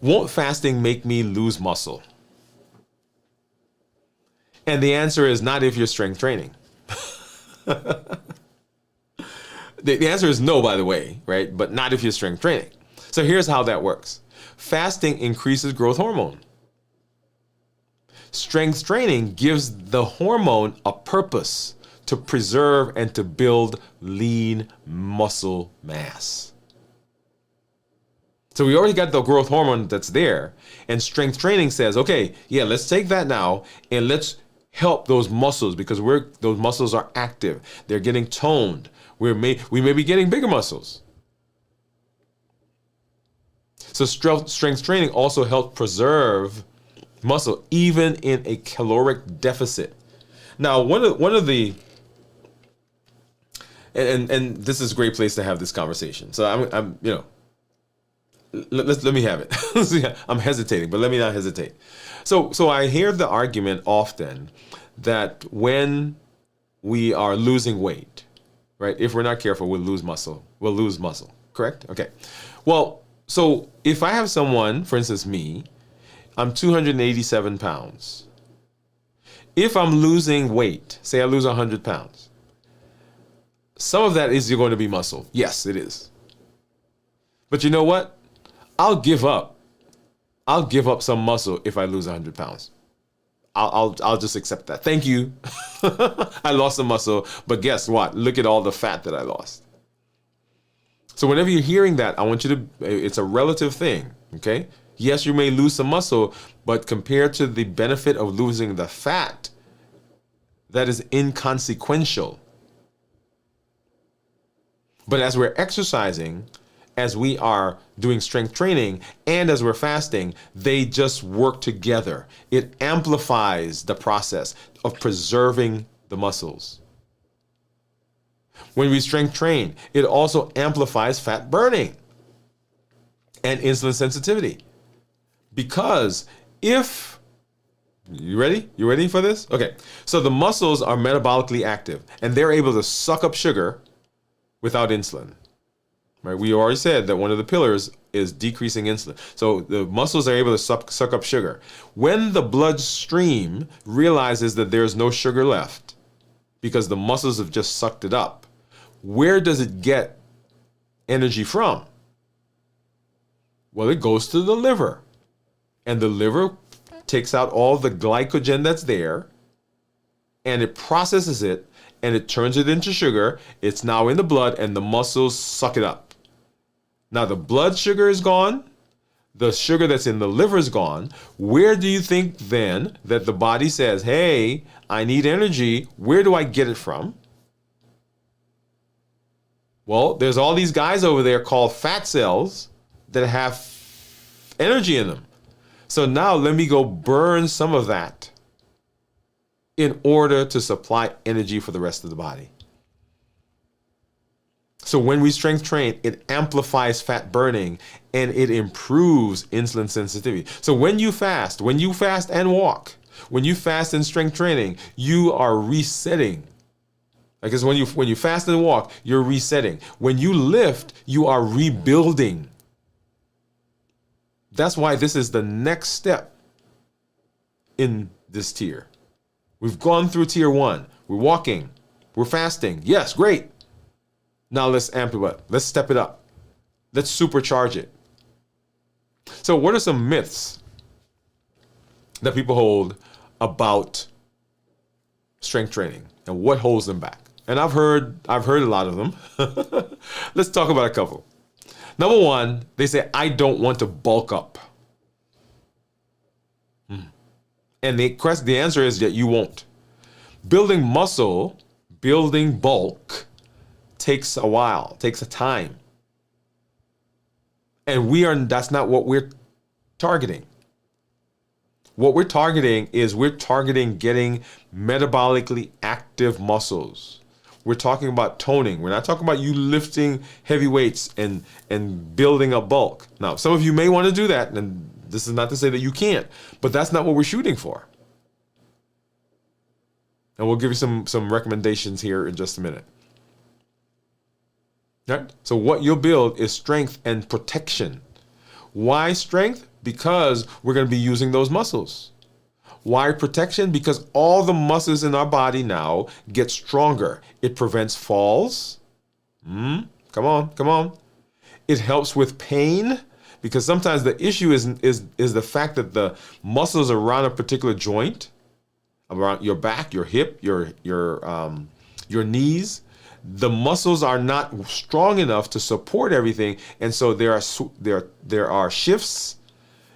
won't fasting make me lose muscle? And the answer is not if you're strength training. The answer is no, by the way, right? But not if you're strength training. So here's how that works. Fasting increases growth hormone. Strength training gives the hormone a purpose to preserve and to build lean muscle mass. So we already got the growth hormone that's there, and strength training says, okay, yeah, let's take that now and let's help those muscles, because those muscles are active. They're getting toned. We may be getting bigger muscles. So strength training also helps preserve muscle, even in a caloric deficit. Now, one of the and this is a great place to have this conversation. So I'm let me have it. I'm hesitating, but let me not hesitate. So I hear the argument often that when we are losing weight, right? If we're not careful, we'll lose muscle. Correct? Okay. Well, So if I have someone, for instance, me, I'm 287 pounds. If I'm losing weight, say I lose 100 pounds, some of that is going to be muscle. Yes, it is. But you know what? I'll give up. I'll give up some muscle if I lose 100 pounds. I'll just accept that. Thank you. I lost some muscle, but guess what? Look at all the fat that I lost. So whenever you're hearing that, I want you to, it's a relative thing, okay? Yes, you may lose some muscle, but compared to the benefit of losing the fat, that is inconsequential. But as we're exercising, as we are doing strength training, and as we're fasting, they just work together. It amplifies the process of preserving the muscles. When we strength train, it also amplifies fat burning and insulin sensitivity. Because if, you ready? You ready for this? Okay, so the muscles are metabolically active and they're able to suck up sugar without insulin. Right? We already said that one of the pillars is decreasing insulin. So the muscles are able to suck up sugar. When the bloodstream realizes that there's no sugar left because the muscles have just sucked it up, where does it get energy from? Well, it goes to the liver. And the liver takes out all the glycogen that's there and it processes it and it turns it into sugar. It's now in the blood and the muscles suck it up. Now the blood sugar is gone. The sugar that's in the liver is gone. Where do you think then that the body says, hey, I need energy. Where do I get it from? Well, there's all these guys over there called fat cells that have energy in them. So now let me go burn some of that in order to supply energy for the rest of the body. So when we strength train, it amplifies fat burning and it improves insulin sensitivity. So when you fast and walk, when you fast in strength training, you are resetting. Because when you fast and walk, you're resetting. When you lift, you are rebuilding. That's why this is the next step in this tier. We've gone through tier 1. We're walking. We're fasting. Yes, great. Now let's amp it up. Let's step it up. Let's supercharge it. So what are some myths that people hold about strength training and what holds them back? And I've heard a lot of them. Let's talk about a couple. Number one, they say, I don't want to bulk up. And the answer is that you won't. Building muscle, building bulk takes a while, takes a time. And that's not what we're targeting. What we're targeting is getting metabolically active muscles. We're talking about toning. We're not talking about you lifting heavy weights and building up bulk. Now, some of you may want to do that, and this is not to say that you can't, but that's not what we're shooting for. And we'll give you some recommendations here in just a minute. Right? So what you'll build is strength and protection. Why strength? Because we're going to be using those muscles. Why protection? Because all the muscles in our body now get stronger. It prevents falls. Come on. It helps with pain, because sometimes the issue is the fact that the muscles around a particular joint, around your back, your hip, your knees, the muscles are not strong enough to support everything, and so there are shifts.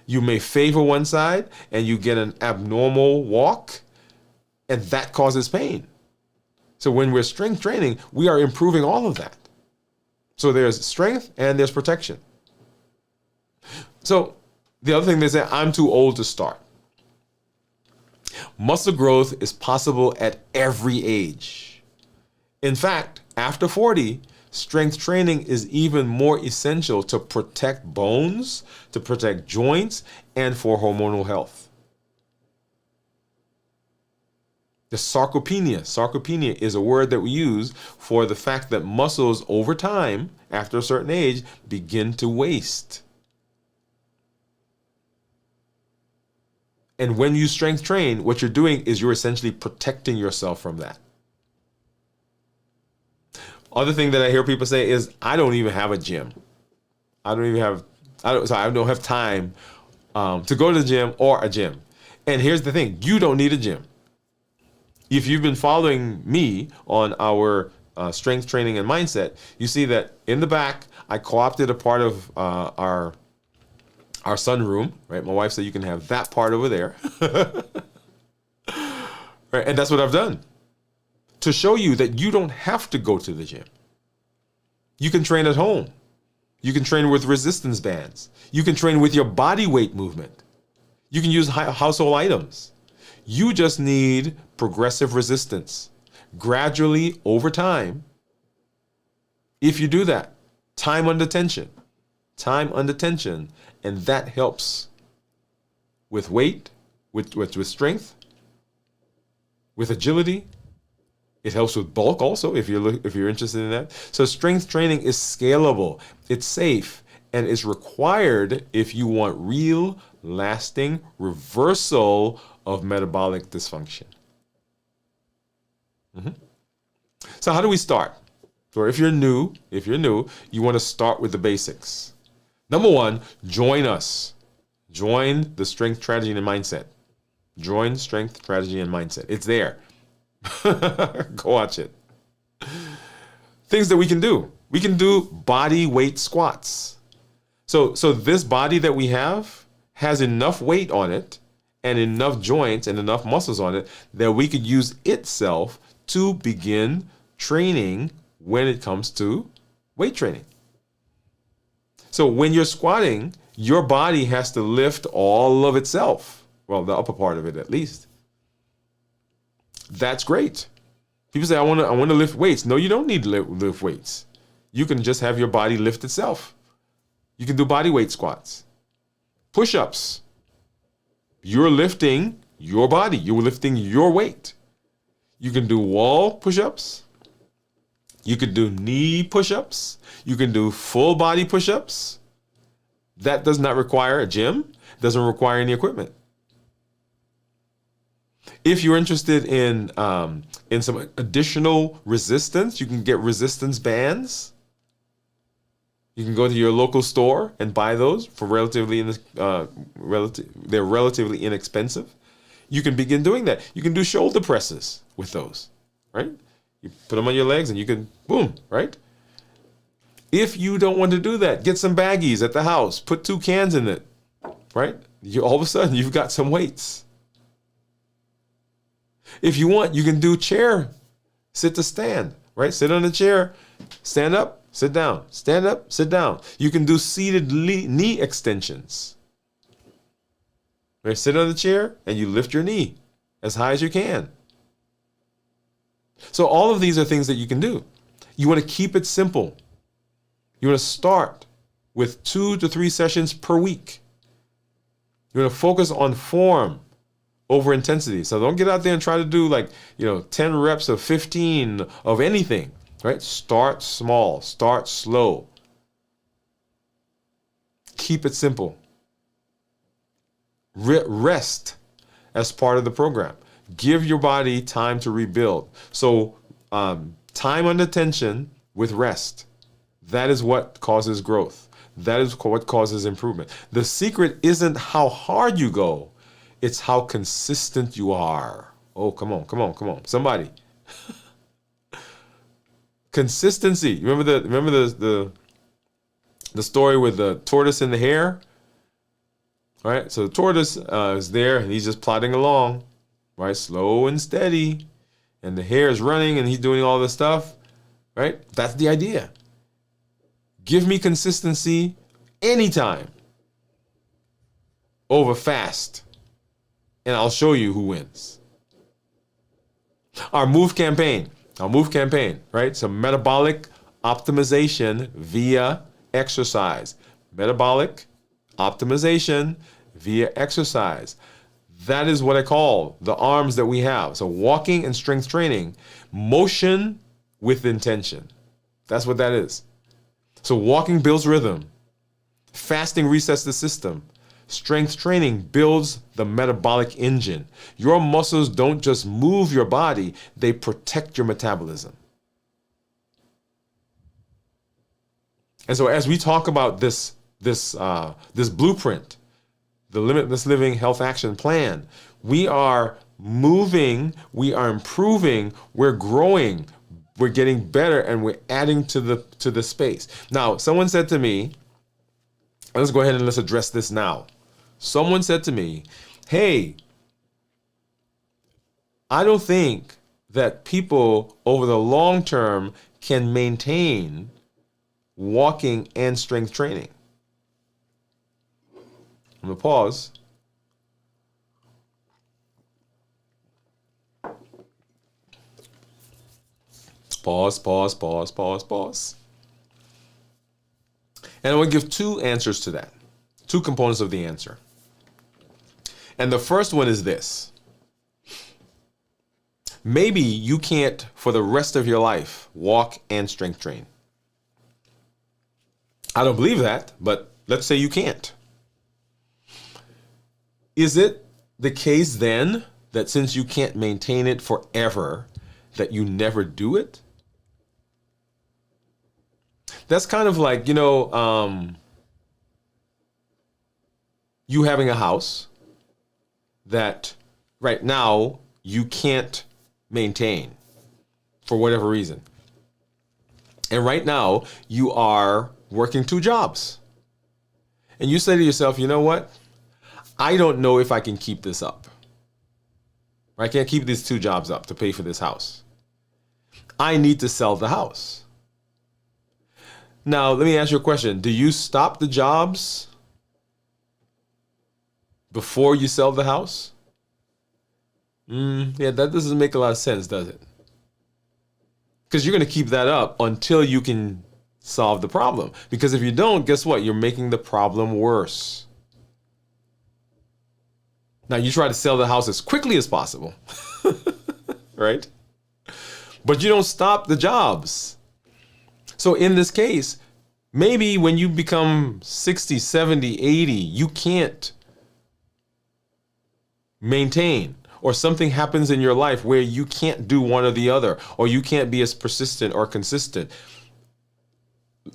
You may favor one side and you get an abnormal walk, and that causes pain. So when we're strength training, we are improving all of that. So there's strength and there's protection. So the other thing they say, I'm too old to start. Muscle growth is possible at every age. In fact, after 40, strength training is even more essential to protect bones, to protect joints, and for hormonal health. The sarcopenia is a word that we use for the fact that muscles over time, after a certain age, begin to waste. And when you strength train, what you're doing is you're essentially protecting yourself from that. Other thing that I hear people say is, I don't even have a gym. I don't have time to go to the gym or a gym. And here's the thing, you don't need a gym. If you've been following me on our strength training and mindset, you see that in the back, I co-opted a part of our sunroom, right? My wife said you can have that part over there. Right? And that's what I've done to show you that you don't have to go to the gym. You can train at home. You can train with resistance bands. You can train with your body weight movement. You can use household items. You just need progressive resistance. Gradually, over time, if you do that, time under tension, and that helps with weight, with strength, with agility. It helps with bulk also, if you're interested in that. So strength training is scalable, it's safe, and is required if you want real, lasting reversal of metabolic dysfunction. So how do we start? So if you're new, you want to start with the basics. Number one, join us. Join the Strength Strategy and Mindset. Join Strength Strategy and Mindset. It's there. Go watch it. Things that we can do. We can do body weight squats. So this body that we have has enough weight on it and enough joints and enough muscles on it that we could use itself to begin training when it comes to weight training. So when you're squatting, your body has to lift all of itself. Well, the upper part of it at least. That's great. People say, I want to lift weights. No, you don't need to lift weights. You can just have your body lift itself. You can do body weight squats. Push-ups. You're lifting your body. You're lifting your weight. You can do wall push-ups. You can do knee push-ups. You can do full body push-ups. That does not require a gym. Doesn't require any equipment. If you're interested in some additional resistance, you can get resistance bands. You can go to your local store and buy those for they're relatively inexpensive. You can begin doing that. You can do shoulder presses with those, right? You put them on your legs and you can, boom, right? If you don't want to do that, get some baggies at the house. Put 2 cans in it, right? All of a sudden, you've got some weights. If you want, you can do chair, sit to stand, right? Sit on a chair, stand up, sit down, stand up, sit down. You can do seated knee extensions. Right? Sit on the chair and you lift your knee as high as you can. So all of these are things that you can do. You want to keep it simple. You want to start with 2 to 3 sessions per week. You want to focus on form over intensity. So don't get out there and try to do 10 reps of 15 of anything, right? Start small, start slow. Keep it simple. Rest as part of the program. Give your body time to rebuild. So time under tension with rest. That is what causes growth. That is what causes improvement. The secret isn't how hard you go. It's how consistent you are. Oh, come on. Somebody. Consistency. Remember the story with the tortoise and the hare? All right, so the tortoise is there and he's just plodding along, right? Slow and steady. And the hare is running and he's doing all this stuff, right? That's the idea. Give me consistency anytime over fast, and I'll show you who wins. Our move campaign, right? So metabolic optimization via exercise. Metabolic optimization via exercise. That is what I call the arms that we have. So walking and strength training, motion with intention. That's what that is. So walking builds rhythm. Fasting resets the system. Strength training builds the metabolic engine. Your muscles don't just move your body, they protect your metabolism. And so as we talk about this blueprint, the Limitless Living Health Action Plan, we are moving, we are improving, we're growing, we're getting better, and we're adding to the space. Now, someone said to me, let's go ahead and let's address this now. Someone said to me, hey, I don't think that people over the long term can maintain walking and strength training. I'm going to pause. Pause. And I want to give two answers to that, two components of the answer. And the first one is this. Maybe you can't, for the rest of your life, walk and strength train. I don't believe that, but let's say you can't. Is it the case then that since you can't maintain it forever, that you never do it? That's kind of like, you having a house that right now you can't maintain for whatever reason. And right now you are working two jobs. And you say to yourself, you know what? I don't know if I can keep this up. I can't keep these two jobs up to pay for this house. I need to sell the house. Now, let me ask you a question. Do you stop the jobs before you sell the house? Yeah, that doesn't make a lot of sense, does it? Because you're going to keep that up until you can solve the problem. Because if you don't, guess what? You're making the problem worse. Now, you try to sell the house as quickly as possible, right? But you don't stop the jobs. So in this case, maybe when you become 60, 70, 80, you can't maintain, or something happens in your life where you can't do one or the other, or you can't be as persistent or consistent.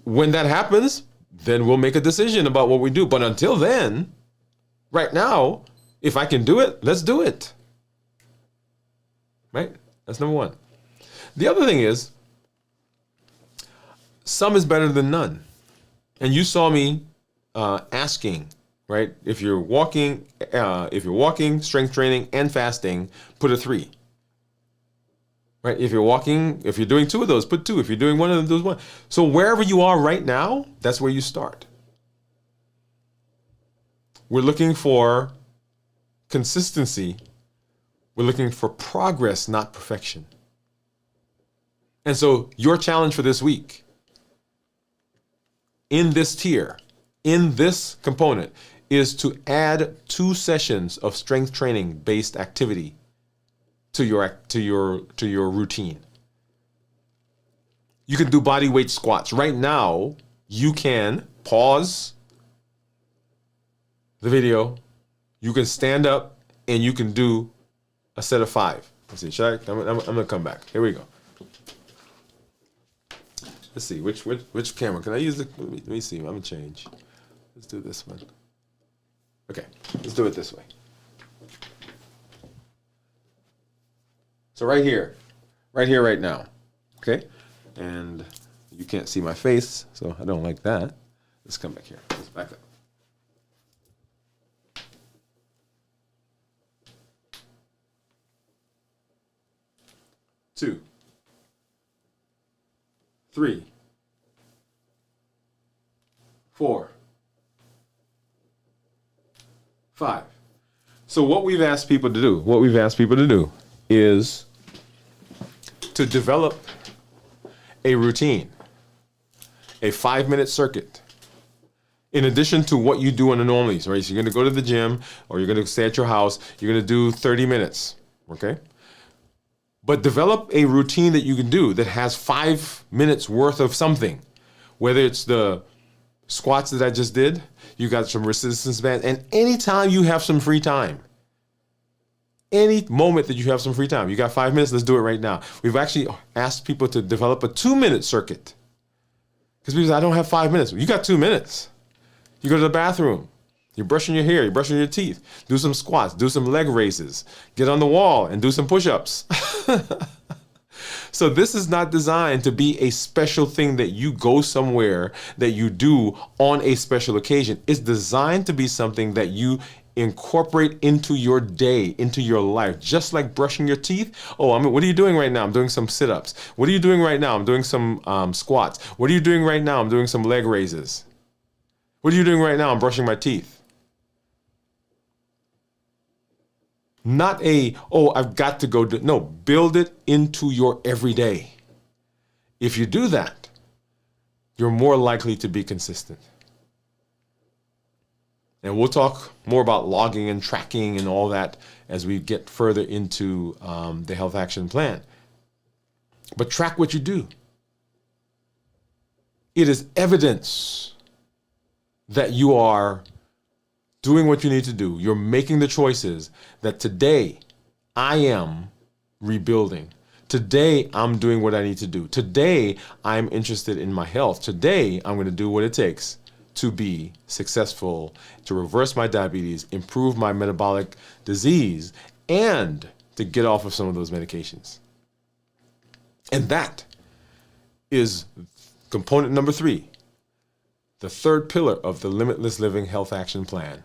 When that happens, then we'll make a decision about what we do. But until then, right now, if I can do it, let's do it. Right? That's number one. The other thing is, some is better than none. And you saw me asking, right? If you're walking, strength training, and fasting, put a 3. Right? If you're doing two of those, put 2. If you're doing one of them, do 1. So wherever you are right now, that's where you start. We're looking for consistency. We're looking for progress, not perfection. And so your challenge for this week, in this tier, in this component, is to add 2 sessions of strength training based activity to your routine. You can do body weight squats. Right now, you can pause the video. You can stand up and you can do a set of 5. Let's see. I'm gonna come back. Here we go. Let's see, which camera? Can I use the, let me see, I'm gonna change. Let's do this one. Okay, let's do it this way. So right here, right now, okay? And you can't see my face, so I don't like that. Let's come back here, let's back up. Two. 3, 4, 5. So what we've asked people to do, is to develop a routine, a 5-minute circuit, in addition to what you do on a normal, right? So you're going to go to the gym, or you're going to stay at your house, you're going to do 30 minutes, okay? But develop a routine that you can do that has 5 minutes worth of something, whether it's the squats that I just did. You got some resistance bands. And anytime you have some free time, any moment that you have some free time, you got 5 minutes, let's do it right now. We've actually asked people to develop a 2-minute circuit. Because people say, I don't have 5 minutes. You got 2 minutes. You go to the bathroom. You're brushing your hair. You're brushing your teeth. Do some squats. Do some leg raises. Get on the wall and do some push-ups. So this is not designed to be a special thing that you go somewhere that you do on a special occasion. It's designed to be something that you incorporate into your day, into your life, just like brushing your teeth. Oh, what are you doing right now? I'm doing some sit-ups. What are you doing right now? I'm doing some squats. What are you doing right now? I'm doing some leg raises. What are you doing right now? I'm brushing my teeth. Not I've got to go do. No, build it into your everyday. If you do that, you're more likely to be consistent. And we'll talk more about logging and tracking and all that as we get further into the health action plan. But track what you do. It is evidence that you are doing what you need to do. You're making the choices that today I am rebuilding. Today I'm doing what I need to do. Today I'm interested in my health. Today I'm going to do what it takes to be successful, to reverse my diabetes, improve my metabolic disease, and to get off of some of those medications. And that is component number 3, the third pillar of the Limitless Living Health Action Plan.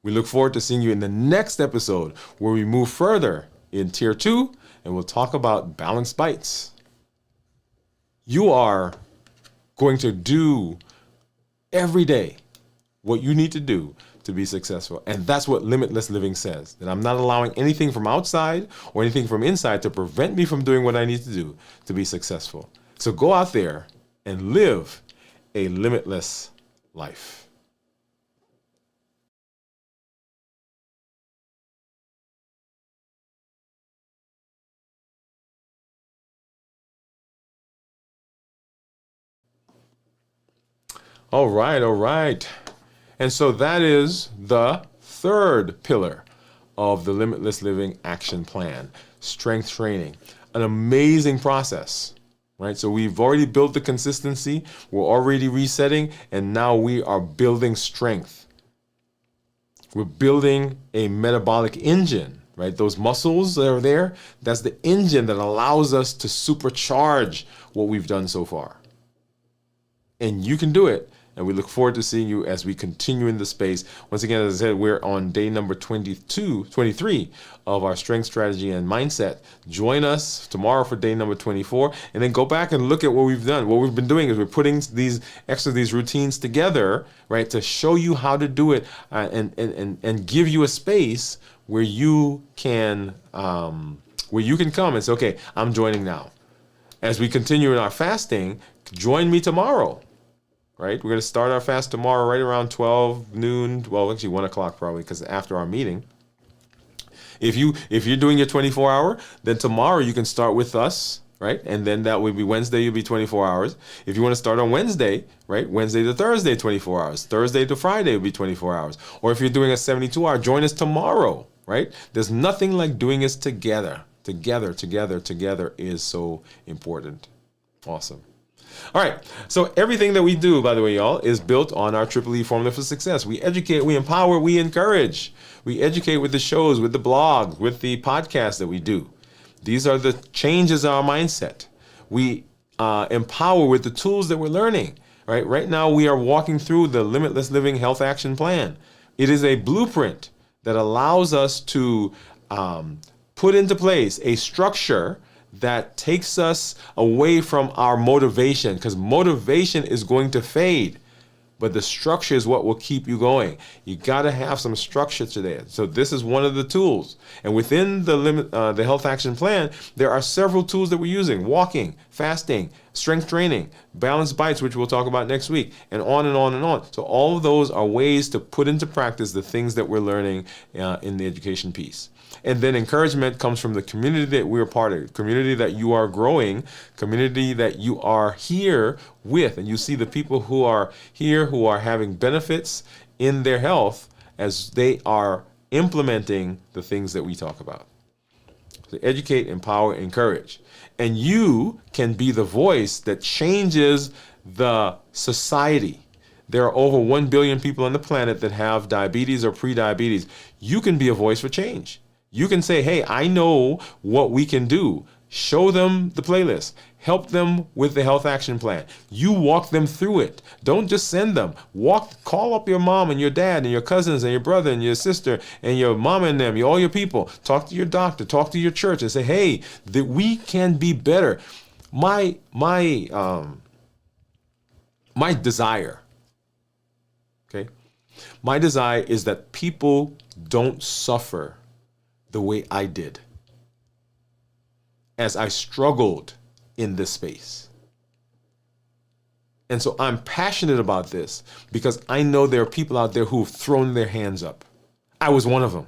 We look forward to seeing you in the next episode where we move further in Tier 2 and we'll talk about balanced bites. You are going to do every day what you need to do to be successful. And that's what Limitless Living says, that I'm not allowing anything from outside or anything from inside to prevent me from doing what I need to do to be successful. So go out there and live a limitless life. All right. And so that is the third pillar of the Limitless Living Action Plan, strength training. An amazing process, right? So we've already built the consistency, we're already resetting, and now we are building strength. We're building a metabolic engine, right? Those muscles that are there, that's the engine that allows us to supercharge what we've done so far. And you can do it. And we look forward to seeing you as we continue in the space. Once again, as I said, we're on day number 23 of our strength strategy and mindset. Join us tomorrow for day number 24, and then go back and look at what we've done. What we've been doing is we're putting these routines together, right, to show you how to do it and give you a space where you can come and say, okay, I'm joining now. As we continue in our fasting, join me tomorrow. Right? We're going to start our fast tomorrow right around 12 noon. Well, actually 1 o'clock probably, because after our meeting. If you're doing your 24 hour, then tomorrow you can start with us, right? And then that would be Wednesday, you'll be 24 hours. If you want to start on Wednesday, right? Wednesday to Thursday, 24 hours. Thursday to Friday will be 24 hours. Or if you're doing a 72 hour, join us tomorrow, right? There's nothing like doing this together. Together is so important. Awesome. All right, so everything that we do, by the way, y'all, is built on our Triple E formula for success. We educate, we empower, we encourage. We educate with the shows, with the blogs, with the podcasts that we do. These are the changes in our mindset. We empower with the tools that we're learning. Right? Right now, we are walking through the Limitless Living Health Action Plan. It is a blueprint that allows us to put into place a structure that takes us away from our motivation, because motivation is going to fade, but the structure is what will keep you going. You got to have some structure to that. So this is one of the tools. And within the Health Action Plan, there are several tools that we're using: walking, fasting, strength training, balanced bites, which we'll talk about next week, and on and on and on. So all of those are ways to put into practice the things that we're learning in the education piece. And then encouragement comes from the community that we're part of, community that you are growing, community that you are here with. And you see the people who are here who are having benefits in their health as they are implementing the things that we talk about. So educate, empower, encourage. And you can be the voice that changes the society. There are over 1 billion people on the planet that have diabetes or pre-diabetes. You can be a voice for change. You can say, hey, I know what we can do. Show them the playlist. Help them with the health action plan. You walk them through it. Don't just send them. Call up your mom and your dad and your cousins and your brother and your sister and your mom and them, all your people. Talk to your doctor, talk to your church and say, hey, that we can be better. My desire, okay? My desire is that people don't suffer the way I did as I struggled in this space. And so I'm passionate about this because I know there are people out there who've thrown their hands up. I was one of them.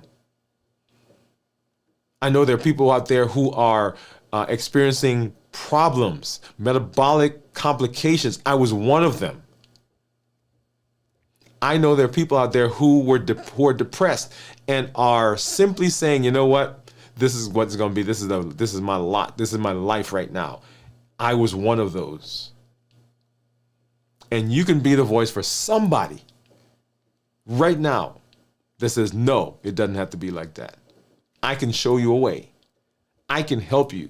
I know there are people out there who are experiencing problems, metabolic complications. I was one of them. I know there are people out there who are depressed and are simply saying, you know what? This is what's going to be. This is my lot. This is my life right now. I was one of those. And you can be the voice for somebody right now that says, no, it doesn't have to be like that. I can show you a way. I can help you.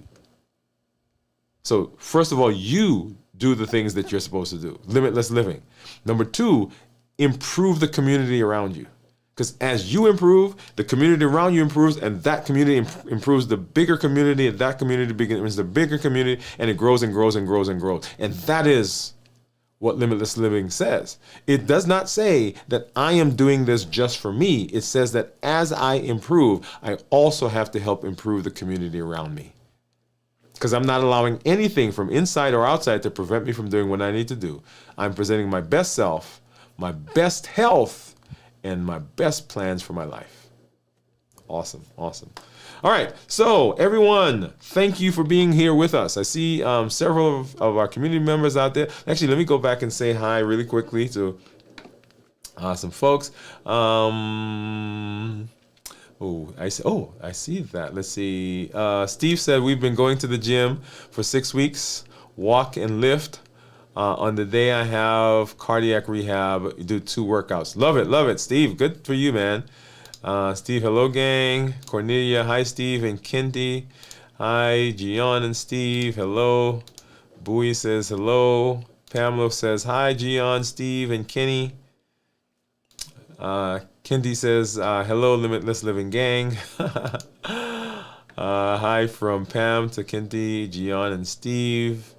So first of all, you do the things that you're supposed to do. Limitless living. Number 2, improve the community around you. Because as you improve, the community around you improves, and that community improves the bigger community, and that community becomes the bigger community, and it grows and grows and grows and grows. And that is what limitless living says. It does not say that I am doing this just for me. It says that as I improve, I also have to help improve the community around me. Because I'm not allowing anything from inside or outside to prevent me from doing what I need to do. I'm presenting my best self, my best health, and my best plans for my life. Awesome, awesome. All right, so everyone, thank you for being here with us. I see several of our community members out there. Actually, let me go back and say hi really quickly to some folks. I see that. Let's see. Steve said, we've been going to the gym for 6 weeks, walk and lift. On the day I have cardiac rehab, do 2 workouts. Love it, Steve. Good for you, man. Steve, hello, gang. Cornelia, hi, Steve and Kendi. Hi, Gian and Steve, hello. Bowie says hello. Pamela says hi, Gian, Steve, and Kenny. Kendi says hello, Limitless Living gang. Hi from Pam to Kendi, Gian, and Steve.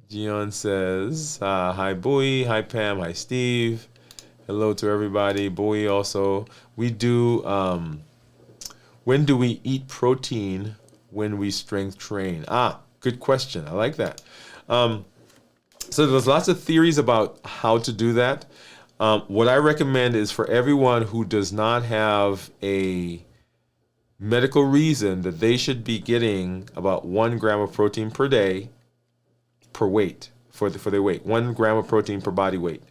Gian says, hi, Bowie. Hi, Pam. Hi, Steve. Hello to everybody. Bowie also. We do, when do we eat protein when we strength train? Good question. I like that. So there's lots of theories about how to do that. What I recommend is for everyone who does not have a medical reason that they should be getting about 1 gram of protein per day per weight for their weight, 1 gram of protein per body weight.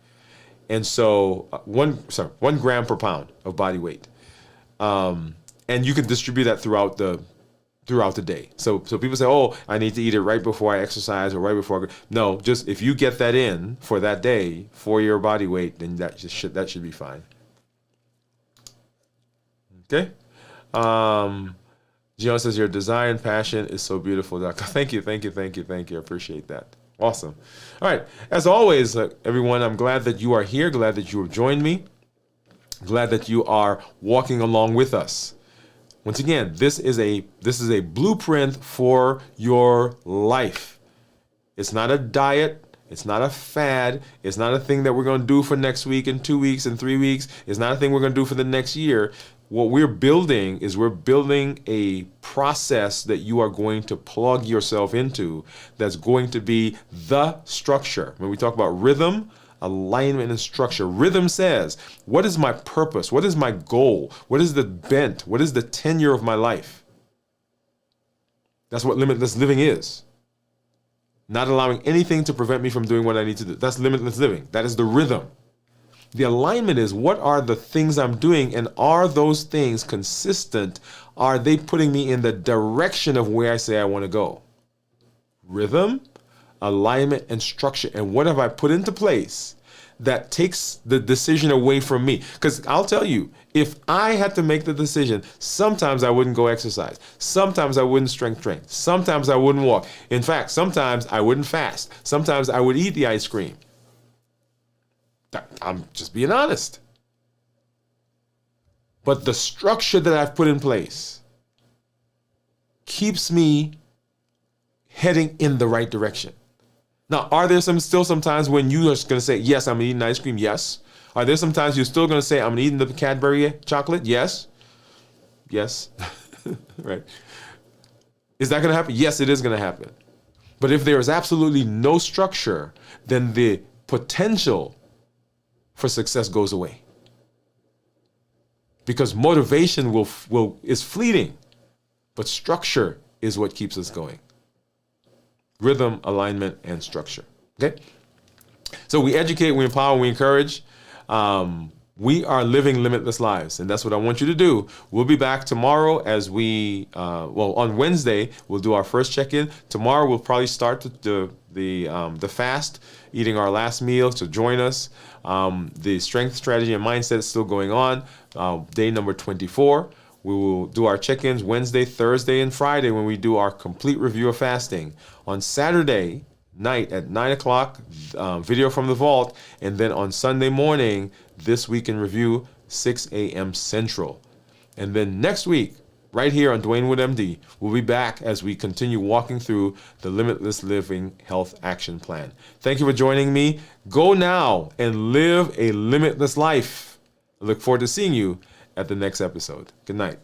And so 1 gram per pound of body weight. And you can distribute that throughout the day. So people say, oh, I need to eat it right before I exercise or right before no, just if you get that in for that day for your body weight, then that should be fine. Okay. Gian says, your desire and passion is so beautiful, Doctor. Thank you. I appreciate that. Awesome. All right. As always, everyone, I'm glad that you are here. Glad that you have joined me. Glad that you are walking along with us. Once again, this is a blueprint for your life. It's not a diet. It's not a fad. It's not a thing that we're going to do for next week and 2 weeks and 3 weeks. It's not a thing we're going to do for the next year. what we're building is we're building a process that you are going to plug yourself into that's going to be the structure. When we talk about rhythm, alignment, and structure, rhythm says, what is my purpose? What is my goal? What is the bent? What is the tenure of my life? That's what limitless living is. Not allowing anything to prevent me from doing what I need to do. That's limitless living. That is the rhythm. The alignment is, what are the things I'm doing, and are those things consistent? Are they putting me in the direction of where I say I want to go? Rhythm, alignment, and structure. And what have I put into place that takes the decision away from me? Because I'll tell you, if I had to make the decision, sometimes I wouldn't go exercise. Sometimes I wouldn't strength train. Sometimes I wouldn't walk. In fact, sometimes I wouldn't fast. Sometimes I would eat the ice cream. I'm just being honest. But the structure that I've put in place keeps me heading in the right direction. Now, are there still some times when you are going to say, yes, I'm eating ice cream? Yes. Are there some times you're still going to say, I'm eating the Cadbury chocolate? Yes. Yes. Right. Is that going to happen? Yes, it is going to happen. But if there is absolutely no structure, then the potential for success goes away. Because motivation is fleeting, but structure is what keeps us going. Rhythm, alignment, and structure. Okay? So we educate, we empower, we encourage. We are living limitless lives, and that's what I want you to do. We'll be back tomorrow as on Wednesday, we'll do our first check-in. Tomorrow, we'll probably start the fast, eating our last meal, so join us. The strength, strategy, and mindset is still going on. Day number 24. We will do our check-ins Wednesday, Thursday, and Friday when we do our complete review of fasting. On Saturday night at 9 o'clock, video from the vault. And then on Sunday morning, This Week in Review, 6 a.m. Central. And then next week, right here on Dwain Woode MD, we'll be back as we continue walking through the Limitless Living Health Action Plan. Thank you for joining me. Go now and live a limitless life. I look forward to seeing you at the next episode. Good night.